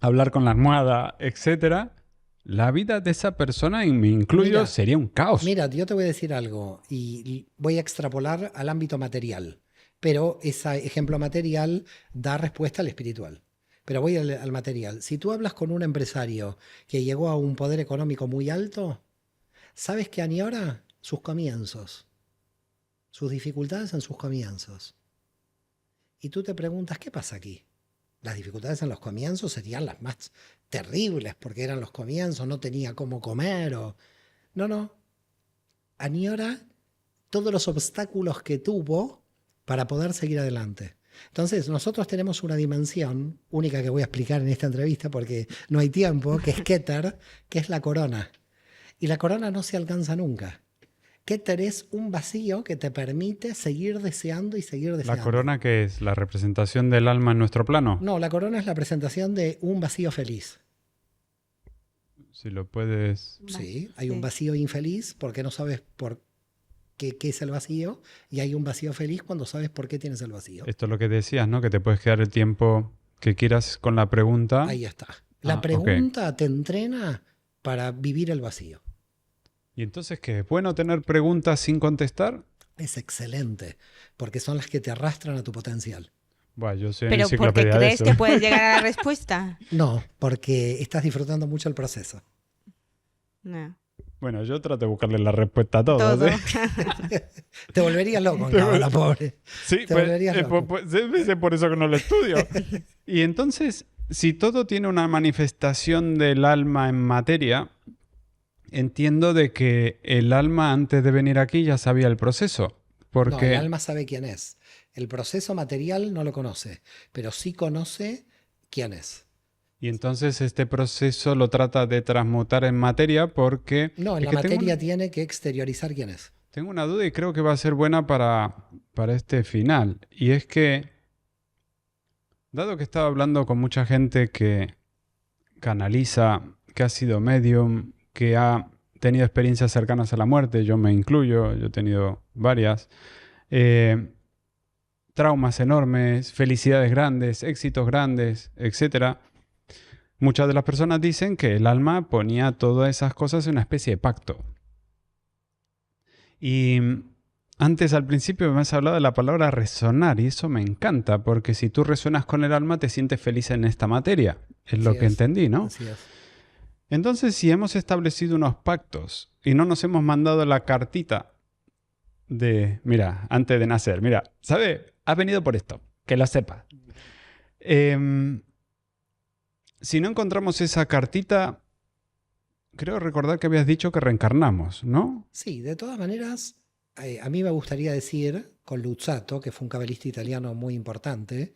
hablar con la almohada, etcétera, la vida de esa persona, y me incluyo, Mira, sería un caos. Mira, yo te voy a decir algo y voy a extrapolar al ámbito material, pero ese ejemplo material da respuesta al espiritual. Pero voy al material. Si tú hablas con un empresario que llegó a un poder económico muy alto, ¿sabes qué añora? Sus comienzos, sus dificultades en sus comienzos. Y tú te preguntas, ¿qué pasa aquí? Las dificultades en los comienzos serían las más terribles, porque eran los comienzos, no tenía cómo comer o... No. Añora todos los obstáculos que tuvo para poder seguir adelante. Entonces, nosotros tenemos una dimensión única que voy a explicar en esta entrevista porque no hay tiempo, que es Keter, que es la corona. Y la corona no se alcanza nunca. Keter es un vacío que te permite seguir deseando y seguir deseando. ¿La corona qué es? ¿La representación del alma en nuestro plano? No, la corona es la presentación de un vacío feliz. Si lo puedes... Sí, hay un vacío infeliz porque no sabes por qué es el vacío, y hay un vacío feliz cuando sabes por qué tienes el vacío. Esto es lo que decías, ¿no? Que te puedes quedar el tiempo que quieras con la pregunta. Ahí está. La ok. pregunta te entrena para vivir el vacío. ¿Y entonces qué? ¿Es bueno tener preguntas sin contestar? Es excelente, porque son las que te arrastran a tu potencial. Buah, yo soy Pero porque enciclopedia de crees eso. que puedes llegar a la respuesta. No, porque estás disfrutando mucho el proceso. No. Bueno, yo trato de buscarle la respuesta a todo. Todo. Te volverías loco en cábala, pobre. Sí, Te volverías loco. es por eso que no lo estudio. Y entonces, si todo tiene una manifestación del alma en materia, entiendo de que el alma antes de venir aquí ya sabía el proceso. No, Porque el alma sabe quién es. El proceso material no lo conoce, pero sí conoce quién es. Y entonces este proceso lo trata de transmutar en materia porque... No, en es la que materia tiene que exteriorizar quién es. tengo una duda y creo que va a ser buena para este final. Y es que, dado que estaba hablando con mucha gente que canaliza, que ha sido medium, que ha tenido experiencias cercanas a la muerte, yo me incluyo, yo he tenido varias, traumas enormes, felicidades grandes, éxitos grandes, etcétera. Muchas de las personas dicen que el alma ponía todas esas cosas en una especie de pacto. Y antes, al principio, me has hablado de la palabra resonar, y eso me encanta, porque si tú resuenas con el alma, te sientes feliz en esta materia. Es lo Así que es, entendí, ¿no? Así es. Entonces, si hemos establecido unos pactos y no nos hemos mandado la cartita de, mira, antes de nacer, mira, ¿sabe? Has venido por esto, que lo sepas. Si no encontramos esa cartita, creo recordar que habías dicho que reencarnamos, ¿no? Sí, de todas maneras, a mí me gustaría decir, con Luzzatto, que fue un cabalista italiano muy importante,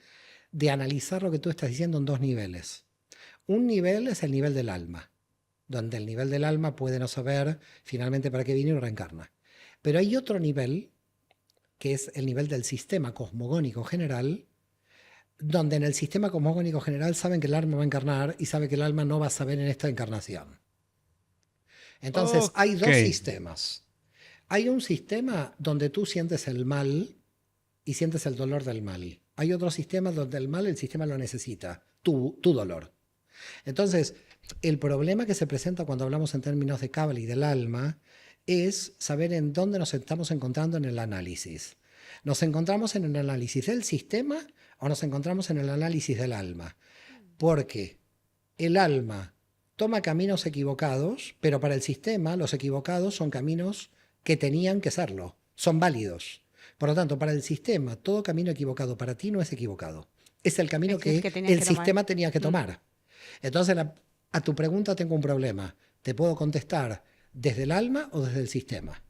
de analizar lo que tú estás diciendo en dos niveles. Un nivel es el nivel del alma, donde el nivel del alma puede no saber finalmente para qué viene y reencarna. Pero hay otro nivel, que es el nivel del sistema cosmogónico general, donde en el sistema cosmogónico general saben que el alma va a encarnar y sabe que el alma no va a saber en esta encarnación. Entonces, hay dos Ok. sistemas. Hay un sistema donde tú sientes el mal y sientes el dolor del mal. Hay otro sistema donde el sistema lo necesita, tu dolor. Entonces, el problema que se presenta cuando hablamos en términos de Cábala y del alma es saber en dónde nos estamos encontrando en el análisis. ¿Nos encontramos en el análisis del sistema o nos encontramos en el análisis del alma? Porque el alma toma caminos equivocados, pero para el sistema los equivocados son caminos que tenían que serlo, son válidos. Por lo tanto, para el sistema, todo camino equivocado para ti no es equivocado. Es el camino Es el que que tenías el que tomar. sistema tenía que tomar. Entonces, a tu pregunta tengo un problema. Te puedo contestar desde el alma o desde el sistema.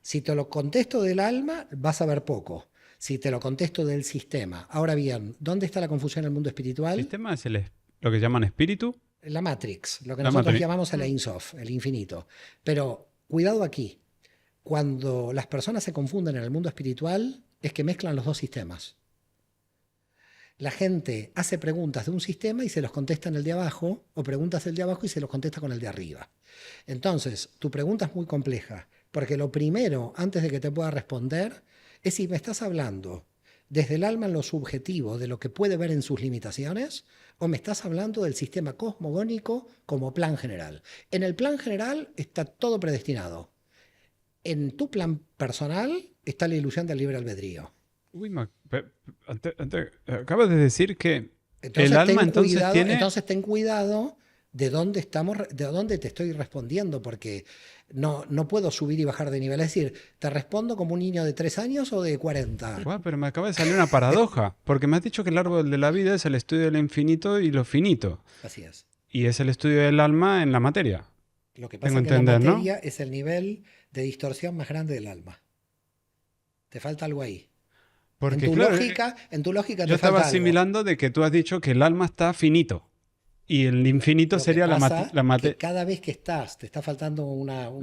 Si te lo contesto del alma, vas a ver poco. Si te lo contesto del sistema. Ahora bien, ¿dónde está la confusión en el mundo El espiritual? sistema es lo que llaman espíritu. La Matrix, lo que La nosotros Matrix. llamamos el Ein Sof, el infinito. Pero cuidado aquí. Cuando las personas se confunden en el mundo espiritual, es que mezclan los dos sistemas. La gente hace preguntas de un sistema y se los contesta en el de abajo, o preguntas del de abajo y se los contesta con el de arriba. Entonces, tu pregunta es muy compleja, porque lo primero, antes de que te pueda responder, es si me estás hablando desde el alma en lo subjetivo, de lo que puede ver en sus limitaciones, o me estás hablando del sistema cosmogónico como plan general. En el plan general está todo predestinado. En tu plan personal está la ilusión del libre albedrío. Uy, acabas de decir que Entonces, el alma ten entonces cuidado, tiene... entonces ten cuidado de dónde te estoy respondiendo, porque no puedo subir y bajar de nivel. Es decir, ¿te respondo como un niño de 3 años o de 40? Guau, pero me acaba de salir una paradoja, porque me has dicho que el árbol de la vida es el estudio del infinito y lo finito, Así es. y es el estudio del alma en la materia. Lo que pasa Tengo es que la entender, ¿no? materia es el nivel de distorsión más grande del alma. Te falta algo ahí. Porque, en tu claro, lógica yo te estaba falta algo. asimilando de que tú has dicho que el alma está finito, y el infinito Lo que sería la pasa que materia. cada vez que te está faltando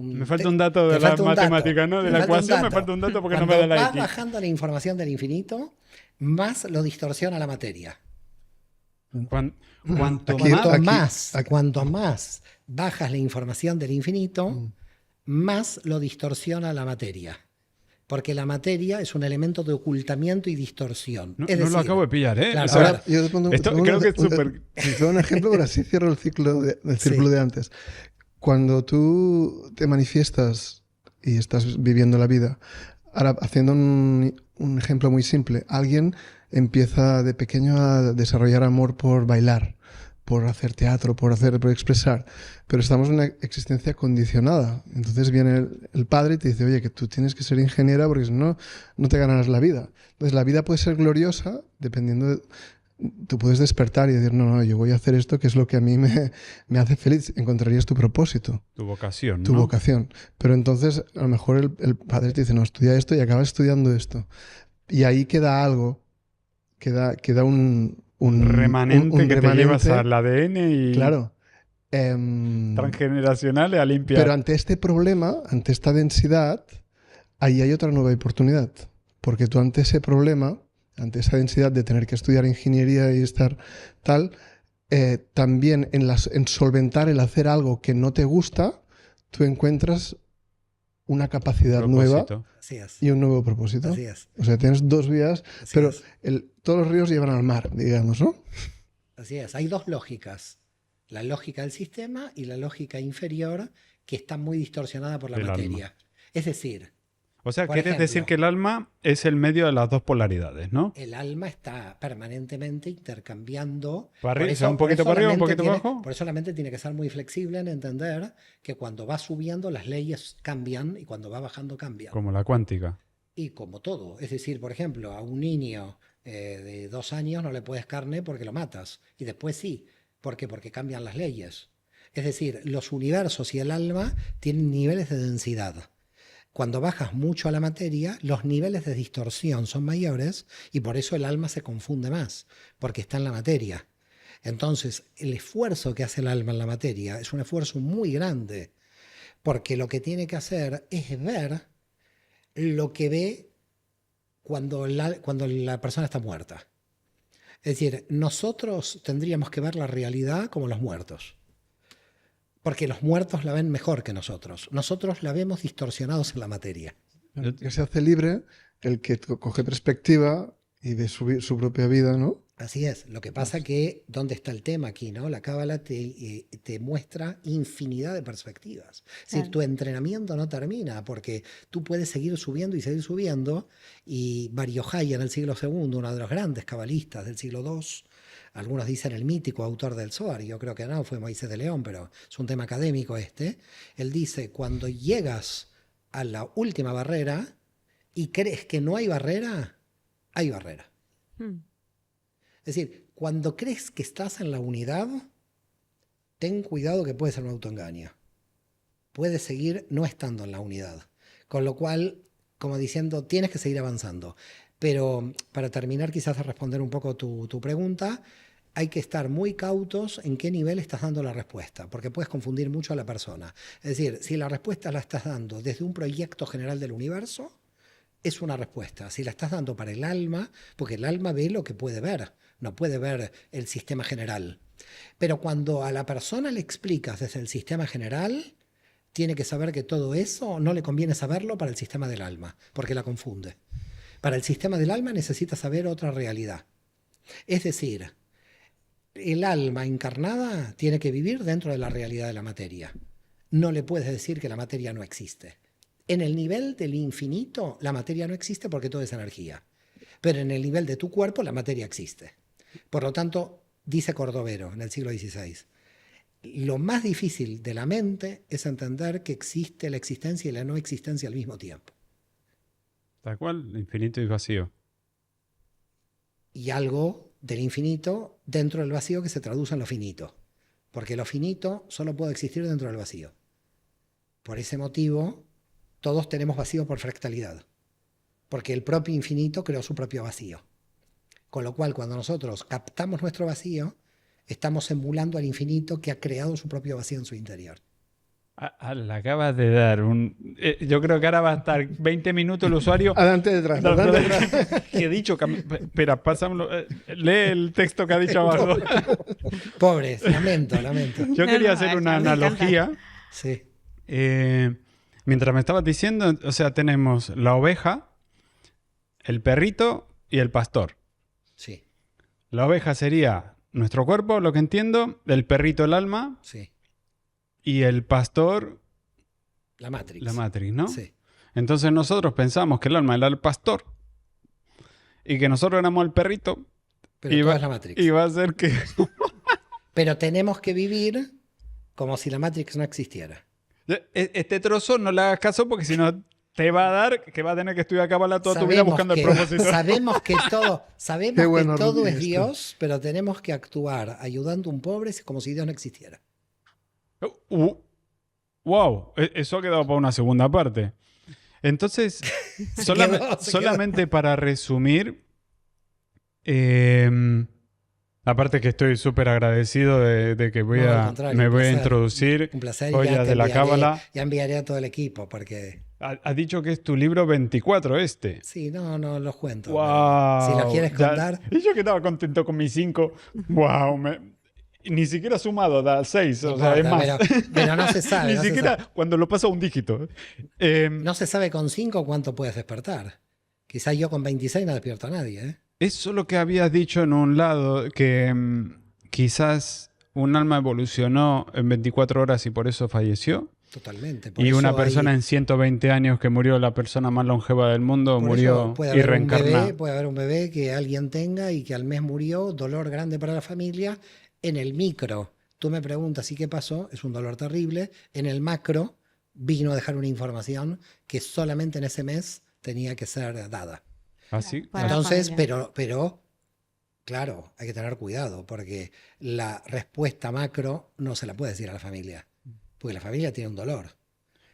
Me falta un dato de te la falta un dato. matemática, ¿no? De Te la falta un ecuación me dato. falta un dato porque no Cuando me da la vas X. bajando la información del infinito, más lo distorsiona la materia. Cuanto Aquí- más... Cuanto más bajas la información del infinito, más lo distorsiona la materia. Porque la materia es un elemento de ocultamiento y distorsión. No, Es no lo decir, acabo de pillar, ¿eh? claro, O sea, a ver, Ahora, yo te pongo, esto te pongo creo un- que es súper... te pongo un ejemplo, pero así cierro el círculo Sí. de antes. Cuando tú te manifiestas y estás viviendo la vida, ahora haciendo un ejemplo muy simple, alguien empieza de pequeño a desarrollar amor por bailar, por hacer teatro, por expresar, pero estamos en una existencia condicionada. Entonces viene el padre y te dice, oye, que tú tienes que ser ingeniera porque si no, no te ganarás la vida. Entonces la vida puede ser gloriosa dependiendo de... Tú puedes despertar y decir, no, yo voy a hacer esto que es lo que a mí me hace feliz. Encontrarías tu propósito, Tu vocación, tu ¿no? vocación. Pero entonces a lo mejor el padre te dice, no, estudia esto y acabas estudiando esto. Y ahí queda algo, queda un remanente un que te llevas al ADN y Claro. transgeneracionales a limpiar. Pero ante este problema, ante esta densidad, ahí hay otra nueva oportunidad. Porque tú ante ese problema, ante esa densidad de tener que estudiar ingeniería y estar tal, también en solventar el hacer algo que no te gusta, tú encuentras una capacidad nueva Así es. y un nuevo propósito. Así es. O sea, tienes dos vías, Así pero es. todos los ríos llevan al mar, digamos, ¿no? Así es. Hay dos lógicas. La lógica del sistema y la lógica inferior, que está muy distorsionada por la Del materia. alma. Es decir, O sea, por quieres decir ejemplo, que el alma es el medio de las dos polaridades, ¿no? el alma está permanentemente intercambiando. Para Por arriba, eso- un por poquito eso para arriba, la un mente poquito tiene- para abajo. Por eso la mente tiene que ser muy flexible en entender que cuando va subiendo las leyes cambian y cuando va bajando cambian. Como la cuántica. Y como todo. Es decir, por ejemplo, a un niño de 2 años no le puedes carne porque lo matas. Y después sí. ¿Por qué? Porque cambian las leyes. Es decir, los universos y el alma tienen niveles de densidad. Cuando bajas mucho a la materia, los niveles de distorsión son mayores y por eso el alma se confunde más, porque está en la materia. Entonces, el esfuerzo que hace el alma en la materia es un esfuerzo muy grande, porque lo que tiene que hacer es ver lo que ve cuando la persona está muerta. Es decir, nosotros tendríamos que ver la realidad como los muertos. Porque los muertos la ven mejor que nosotros. Nosotros la vemos distorsionados en la materia. Que se hace libre el que coge perspectiva y ve su propia vida, ¿no? Así es. Lo que pasa que, ¿dónde está el tema aquí, no? La cábala te muestra infinidad de perspectivas. Es decir, Claro. tu entrenamiento no termina porque tú puedes seguir subiendo y seguir subiendo. Y Bar Yochai en el siglo II, uno de los grandes cabalistas del siglo II, algunos dicen el mítico autor del Zohar, yo creo que no, fue Moisés de León, pero es un tema académico este. Él dice, cuando llegas a la última barrera y crees que no hay barrera, hay barrera. Mm. Es decir, cuando crees que estás en la unidad, ten cuidado que puede ser un autoengaño. Puedes seguir no estando en la unidad. Con lo cual, como diciendo, tienes que seguir avanzando. Pero para terminar quizás a responder un poco tu pregunta, hay que estar muy cautos en qué nivel estás dando la respuesta, porque puedes confundir mucho a la persona. Es decir, si la respuesta la estás dando desde un proyecto general del universo, es una respuesta. Si la estás dando para el alma, porque el alma ve lo que puede ver, no puede ver el sistema general. Pero cuando a la persona le explicas desde el sistema general, tiene que saber que todo eso no le conviene saberlo para el sistema del alma, porque la confunde. Para el sistema del alma necesita saber otra realidad. Es decir, el alma encarnada tiene que vivir dentro de la realidad de la materia. No le puedes decir que la materia no existe. En el nivel del infinito, la materia no existe porque todo es energía. Pero en el nivel de tu cuerpo, la materia existe. Por lo tanto, dice Cordovero en el siglo XVI, lo más difícil de la mente es entender que existe la existencia y la no existencia al mismo tiempo. Tal cual, infinito y vacío. Y algo del infinito dentro del vacío que se traduce en lo finito. Porque lo finito solo puede existir dentro del vacío. Por ese motivo, todos tenemos vacío por fractalidad. Porque el propio infinito creó su propio vacío. Con lo cual, cuando nosotros captamos nuestro vacío, estamos emulando al infinito que ha creado su propio vacío en su interior. Le acabas de dar un... yo creo que ahora va a estar 20 minutos el usuario... Adelante detrás, No, adelante pero- detrás. ¿Qué he dicho? Espera, pásamelo. Lee el texto que ha dicho abajo. Pobres, lamento. Yo No, quería no, hacer me una encanta. analogía. Sí, Mientras me estabas diciendo, o sea, tenemos la oveja, el perrito y el pastor. sí, La oveja sería nuestro cuerpo, lo que entiendo, el perrito el alma sí. y el pastor La Matrix. la matriz, ¿no? Sí. Entonces nosotros pensamos que el alma era el pastor y que nosotros éramos el perrito Pero y todo va, es la Matrix. y va a ser que... Pero tenemos que vivir como si la Matrix no existiera. Este trozo no le hagas caso porque si no te va a dar que va a tener que estudiar cábala toda tu vida buscando el propósito. Sabemos que Qué bueno, que todo Rudy, es esto. Dios, pero tenemos que actuar ayudando a un pobre como si Dios no existiera. Wow, eso ha quedado para una segunda parte. Entonces, Se quedó. solamente para resumir, Aparte que estoy súper agradecido de que No, al contrario, me un voy a placer. introducir Un placer y joyas de la Cábala. ya enviaré a todo el equipo porque Has dicho que es tu libro 24 este. sí, no los cuento. pero ¡Wow! si los quieres contar, Y yo que estaba contento con mis 5. ¡Wow! Ni siquiera sumado da 6. no O sea, es importa, más. pero no se sabe. Ni no se siquiera sabe. cuando lo paso a un dígito. No se sabe con 5 cuánto puedes despertar. Quizás yo con 26 no despierto a nadie, ¿eh? Eso lo que habías dicho en un lado, que quizás un alma evolucionó en 24 horas y por eso falleció. Totalmente. Por Y eso una persona hay- en 120 años que murió, la persona más longeva del mundo, por murió eso puede y haber un reencarnó. bebé, puede haber un bebé que alguien tenga y que al mes murió, dolor grande para la familia, en el micro. Tú me preguntas, ¿y qué pasó? Es un dolor terrible. En el macro vino a dejar una información que solamente en ese mes tenía que ser dada. Así, Para la Entonces, familia. pero, claro, hay que tener cuidado porque la respuesta macro no se la puede decir a la familia, porque la familia tiene un dolor.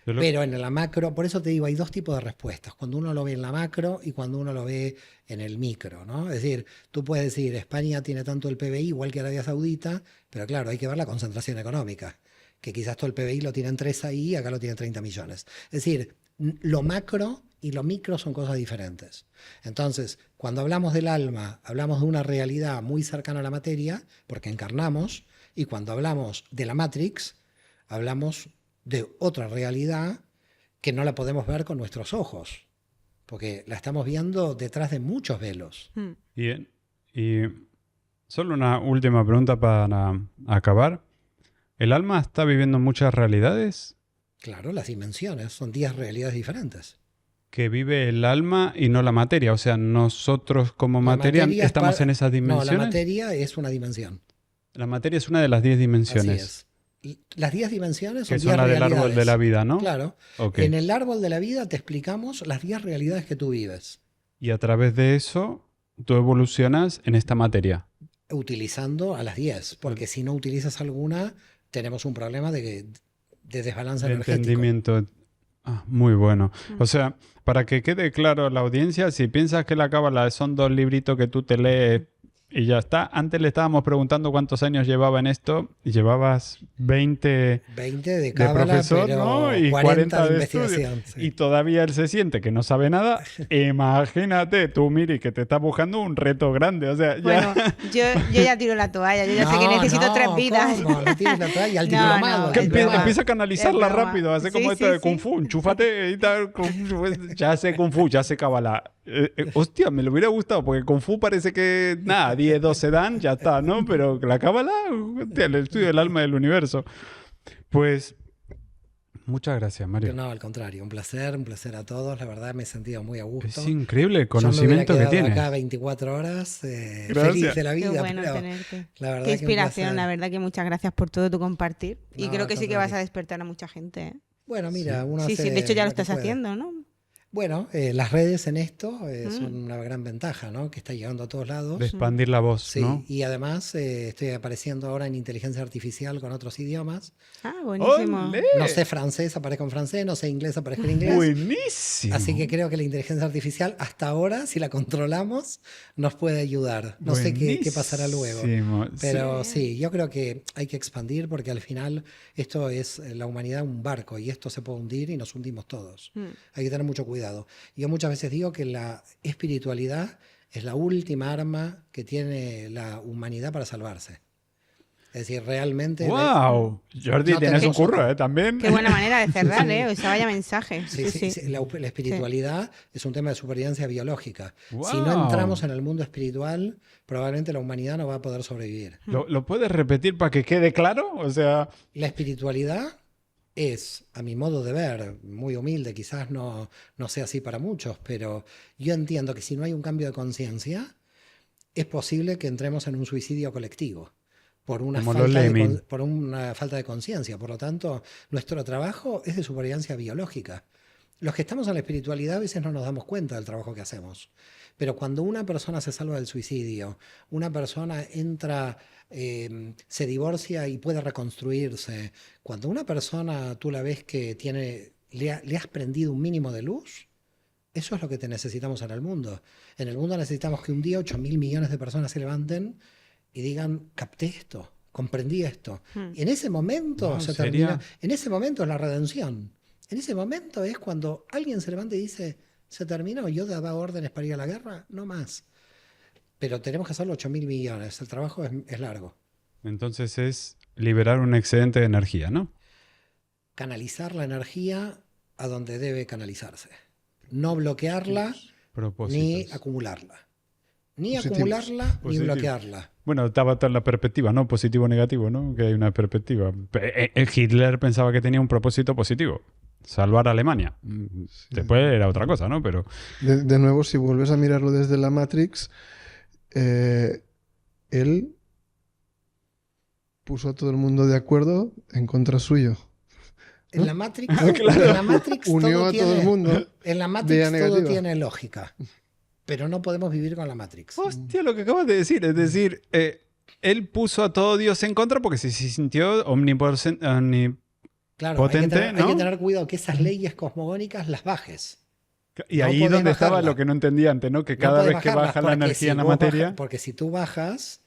yo lo- Pero en la macro, por eso te digo, hay dos tipos de respuestas, cuando uno lo ve en la macro y cuando uno lo ve en el micro, ¿no? Es decir, tú puedes decir, España tiene tanto el PBI, igual que Arabia Saudita, pero claro, hay que ver la concentración económica, que quizás todo el PBI lo tienen 3 ahí y acá lo tienen 30 millones. Es decir, lo macro y lo micro son cosas diferentes. Entonces, cuando hablamos del alma, hablamos de una realidad muy cercana a la materia, porque encarnamos, y cuando hablamos de la Matrix, hablamos de otra realidad que no la podemos ver con nuestros ojos, porque la estamos viendo detrás de muchos velos. Mm. Bien. Y solo una última pregunta para acabar. ¿El alma está viviendo muchas realidades? Claro, las dimensiones son 10 realidades diferentes. Que vive el alma y no la materia. O sea, nosotros como La materia materia es estamos para- en esas No, dimensiones. la materia es una dimensión. La materia es una de las 10 Así dimensiones. es. Y las 10 dimensiones son Que 10 son la del árbol realidades. de la vida, ¿no? Claro. Ok. En el árbol de la vida te explicamos las 10 realidades que tú vives, Y a través de eso, tú evolucionas en esta materia. utilizando a las 10, porque si no utilizas alguna, tenemos un problema de desbalance De energético. entendimiento. Ah, muy bueno. O sea, para que quede claro a la audiencia, si piensas que la cábala son 2 libritos que tú te lees y ya está. Antes le estábamos preguntando cuántos años llevaba en esto y llevabas 20 20 de de cábala, profesor, pero ¿no? Y 40 de estudio. investigación. sí. Y todavía él se siente que no sabe nada. Imagínate tú, Miri, que te estás buscando un reto grande. O sea, ya... Bueno, yo ya tiro la toalla, yo ya sé que No, necesito no, 3 vidas. ¿cómo? No tires la toalla, al No, diplomado. no, Que al es empieza, broma. empieza a canalizarla Es broma. rápido, hace como Sí, esto sí, de Kung sí. Fu, enchúfate y tal, ya sé Kung Fu, ya sé Kabbalah. Hostia, me lo hubiera gustado, porque Kung Fu parece que, nada, 10, 12 dan, ya está, ¿no? Pero la Kabbalah, hostia, el estudio del alma del universo. Pues, muchas gracias, Mario. No, al contrario, un placer a todos. La verdad me he sentido muy a gusto. Es increíble el Yo me hubiera conocimiento que quedado tienes. acá 24 horas, Gracias. feliz de la Qué vida. bueno pero tenerte. la verdad Qué que un inspiración, placer. la verdad que muchas gracias por todo tu compartir. Y No, creo al que sí que vas contrario. a despertar a mucha gente, ¿eh? Bueno, mira, uno Sí, hace sí, de hecho ya lo que estás puede. haciendo, ¿no? Bueno, las redes en esto son una gran ventaja, ¿no? Que está llegando a todos lados. De expandir la voz, Sí, ¿no? y además estoy apareciendo ahora en inteligencia artificial con otros idiomas. Ah, buenísimo. ¡Olé! No sé francés, aparezco en francés, no sé inglés, aparezco en inglés. Buenísimo. Así que creo que la inteligencia artificial, hasta ahora, si la controlamos, nos puede ayudar. No sé qué pasará luego. Buenísimo. Pero sí, yo creo que hay que expandir porque al final esto es la humanidad un barco y esto se puede hundir y nos hundimos todos. Hay que tener mucho cuidado. Yo muchas veces digo que la espiritualidad es la última arma que tiene la humanidad para salvarse. Es decir, realmente... ¡Wow! Jordi, No tienes un tenemos curro, otra. También. Qué buena manera de cerrar, ¿eh? O sea, vaya mensaje. Sí, sí, sí, la espiritualidad es un tema de supervivencia biológica. Si Wow. no entramos en el mundo espiritual, probablemente la humanidad no va a poder sobrevivir. ¿Lo puedes repetir para que quede claro? O sea, La espiritualidad es, a mi modo de ver, muy humilde, quizás no sea así para muchos, pero yo entiendo que si no hay un cambio de conciencia, es posible que entremos en un suicidio colectivo por una, Como los falta de, Lemming. por una falta de conciencia. Por lo tanto, nuestro trabajo es de supervivencia biológica. Los que estamos en la espiritualidad a veces no nos damos cuenta del trabajo que hacemos. Pero cuando una persona se salva del suicidio, una persona entra, se divorcia y puede reconstruirse, cuando una persona tú la ves que le has prendido un mínimo de luz, eso es lo que te necesitamos en el mundo. En el mundo necesitamos que un día 8.000 millones de personas se levanten y digan, capté esto, comprendí esto. Y en ese momento No, se sería- termina, en ese momento es la redención. En ese momento es cuando alguien se levanta y dice, se terminó, yo daba órdenes para ir a la guerra, no más. Pero tenemos que hacerlo 8.000 millones, el trabajo es largo. Entonces es liberar un excedente de energía, ¿no? Canalizar la energía a donde debe canalizarse. No bloquearla ni Propósitos. acumularla. Ni Positivos. acumularla ni Positivos. bloquearla. Bueno, estaba toda la perspectiva, ¿no? Positivo o negativo, ¿no? Que hay una perspectiva. Hitler pensaba que tenía un propósito positivo. Salvar a Alemania. Después era otra cosa, ¿no? Pero De nuevo, si vuelves a mirarlo desde la Matrix, él puso a todo el mundo de acuerdo en contra suyo. En ¿No? la Matrix, en la Matrix Unió todo a todo el mundo. En la vía Matrix todo negativa. tiene lógica. Pero no podemos vivir con la Matrix. hostia, lo que acabas de decir. Es decir, él puso a todo Dios en contra porque se sintió omnipotente. Claro, hay potente, hay que ¿no? tener cuidado que esas leyes cosmogónicas las bajes. Y No ahí podés donde estaba bajarla. lo que no entendía antes, ¿no? Que No cada podés vez que bajarlas, baja la porque energía si en la vos materia... porque si tú bajas,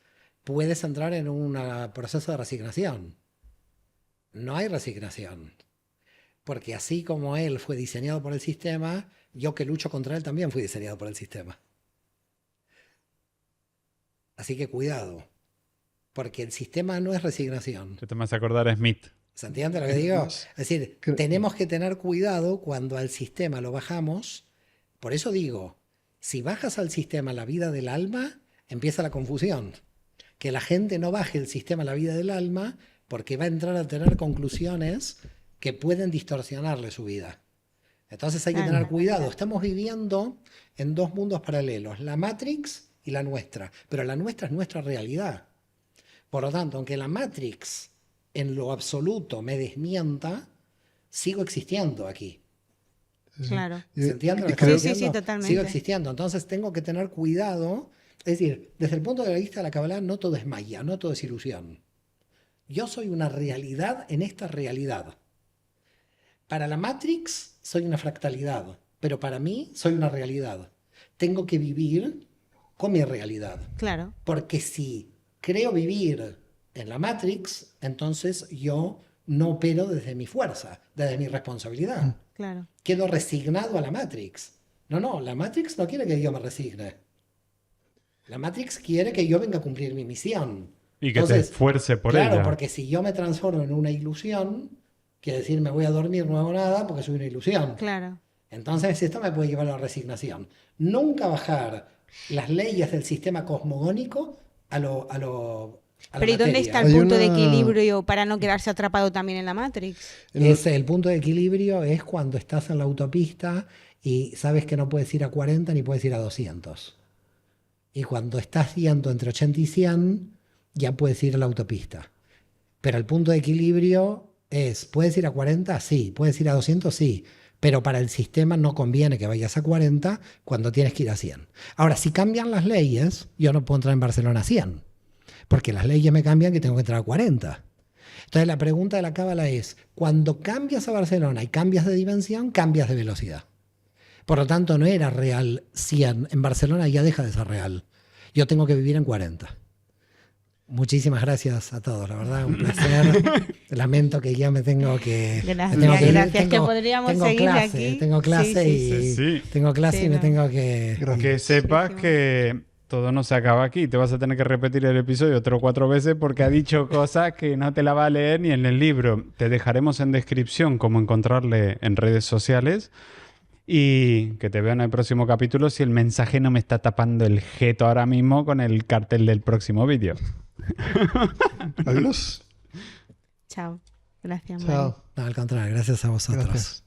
puedes entrar en un proceso de resignación. No hay resignación. Porque así como él fue diseñado por el sistema, yo que lucho contra él también fui diseñado por el sistema. Así que cuidado. Porque el sistema no es resignación. Esto me hace acordar a Smith. ¿Se entiende lo que digo? Es decir, Creo- tenemos que tener cuidado cuando al sistema lo bajamos. Por eso digo, si bajas al sistema la vida del alma, empieza la confusión. Que la gente no baje el sistema la vida del alma porque va a entrar a tener conclusiones que pueden distorsionarle su vida. Entonces hay que Claro. tener cuidado. Estamos viviendo en dos mundos paralelos, la Matrix y la nuestra. Pero la nuestra es nuestra realidad. Por lo tanto, aunque la Matrix en lo absoluto me desmienta, sigo existiendo aquí. Claro. ¿Se entiende lo que y estoy creo- Sí, sí, diciendo? totalmente. Sigo existiendo. Entonces tengo que tener cuidado. Es decir, desde el punto de vista de la Kabbalah, no todo es maya, no todo es ilusión. Yo soy una realidad en esta realidad. Para la Matrix soy una fractalidad, pero para mí soy una realidad. Tengo que vivir con mi realidad. Claro. Porque si creo vivir en la Matrix, entonces yo no opero desde mi fuerza, desde mi responsabilidad. Claro. Quedo resignado a la Matrix. No, la Matrix no quiere que yo me resigne. La Matrix quiere que yo venga a cumplir mi misión. Y que Entonces, te esfuerce por claro, ella. porque si yo me transformo en una ilusión, quiere decir me voy a dormir, no hago nada porque soy una ilusión. Claro. Entonces esto me puede llevar a la resignación. Nunca bajar las leyes del sistema cosmogónico a la Pero ¿y dónde materia. está el Hay punto de una- equilibrio para no quedarse atrapado también en la Matrix? El punto de equilibrio es cuando estás en la autopista y sabes que no puedes ir a 40 ni puedes ir a 200. Y cuando estás yendo entre 80 y 100, ya puedes ir a la autopista. Pero el punto de equilibrio es, ¿puedes ir a 40? Sí. ¿Puedes ir a 200? Sí. Pero para el sistema no conviene que vayas a 40 cuando tienes que ir a 100. Ahora, si cambian las leyes, yo no puedo entrar en Barcelona a 100. Porque las leyes me cambian que tengo que entrar a 40. Entonces la pregunta de la cábala es, cuando cambias a Barcelona y cambias de dimensión, cambias de velocidad. Por lo tanto, no era real 100. En Barcelona ya deja de ser real. Yo tengo que vivir en 40. Muchísimas gracias a todos, la verdad, un placer. Lamento que ya me tengo que... Gracias, me tengo ir. gracias, que podríamos seguir clase, aquí. Tengo clase Sí, y, sí. Tengo clase Sí, y me no. tengo que... Que sepas que todo no se acaba aquí. Te vas a tener que repetir el episodio 3 o 4 veces porque ha dicho cosas que no te la va a leer ni en el libro. Te dejaremos en descripción cómo encontrarle en redes sociales y que te veo en el próximo capítulo si el mensaje no me está tapando el jeto ahora mismo con el cartel del próximo vídeo. Adiós. Chao. Gracias, Mari. Chao. No, al contrario, gracias a vosotros. Gracias.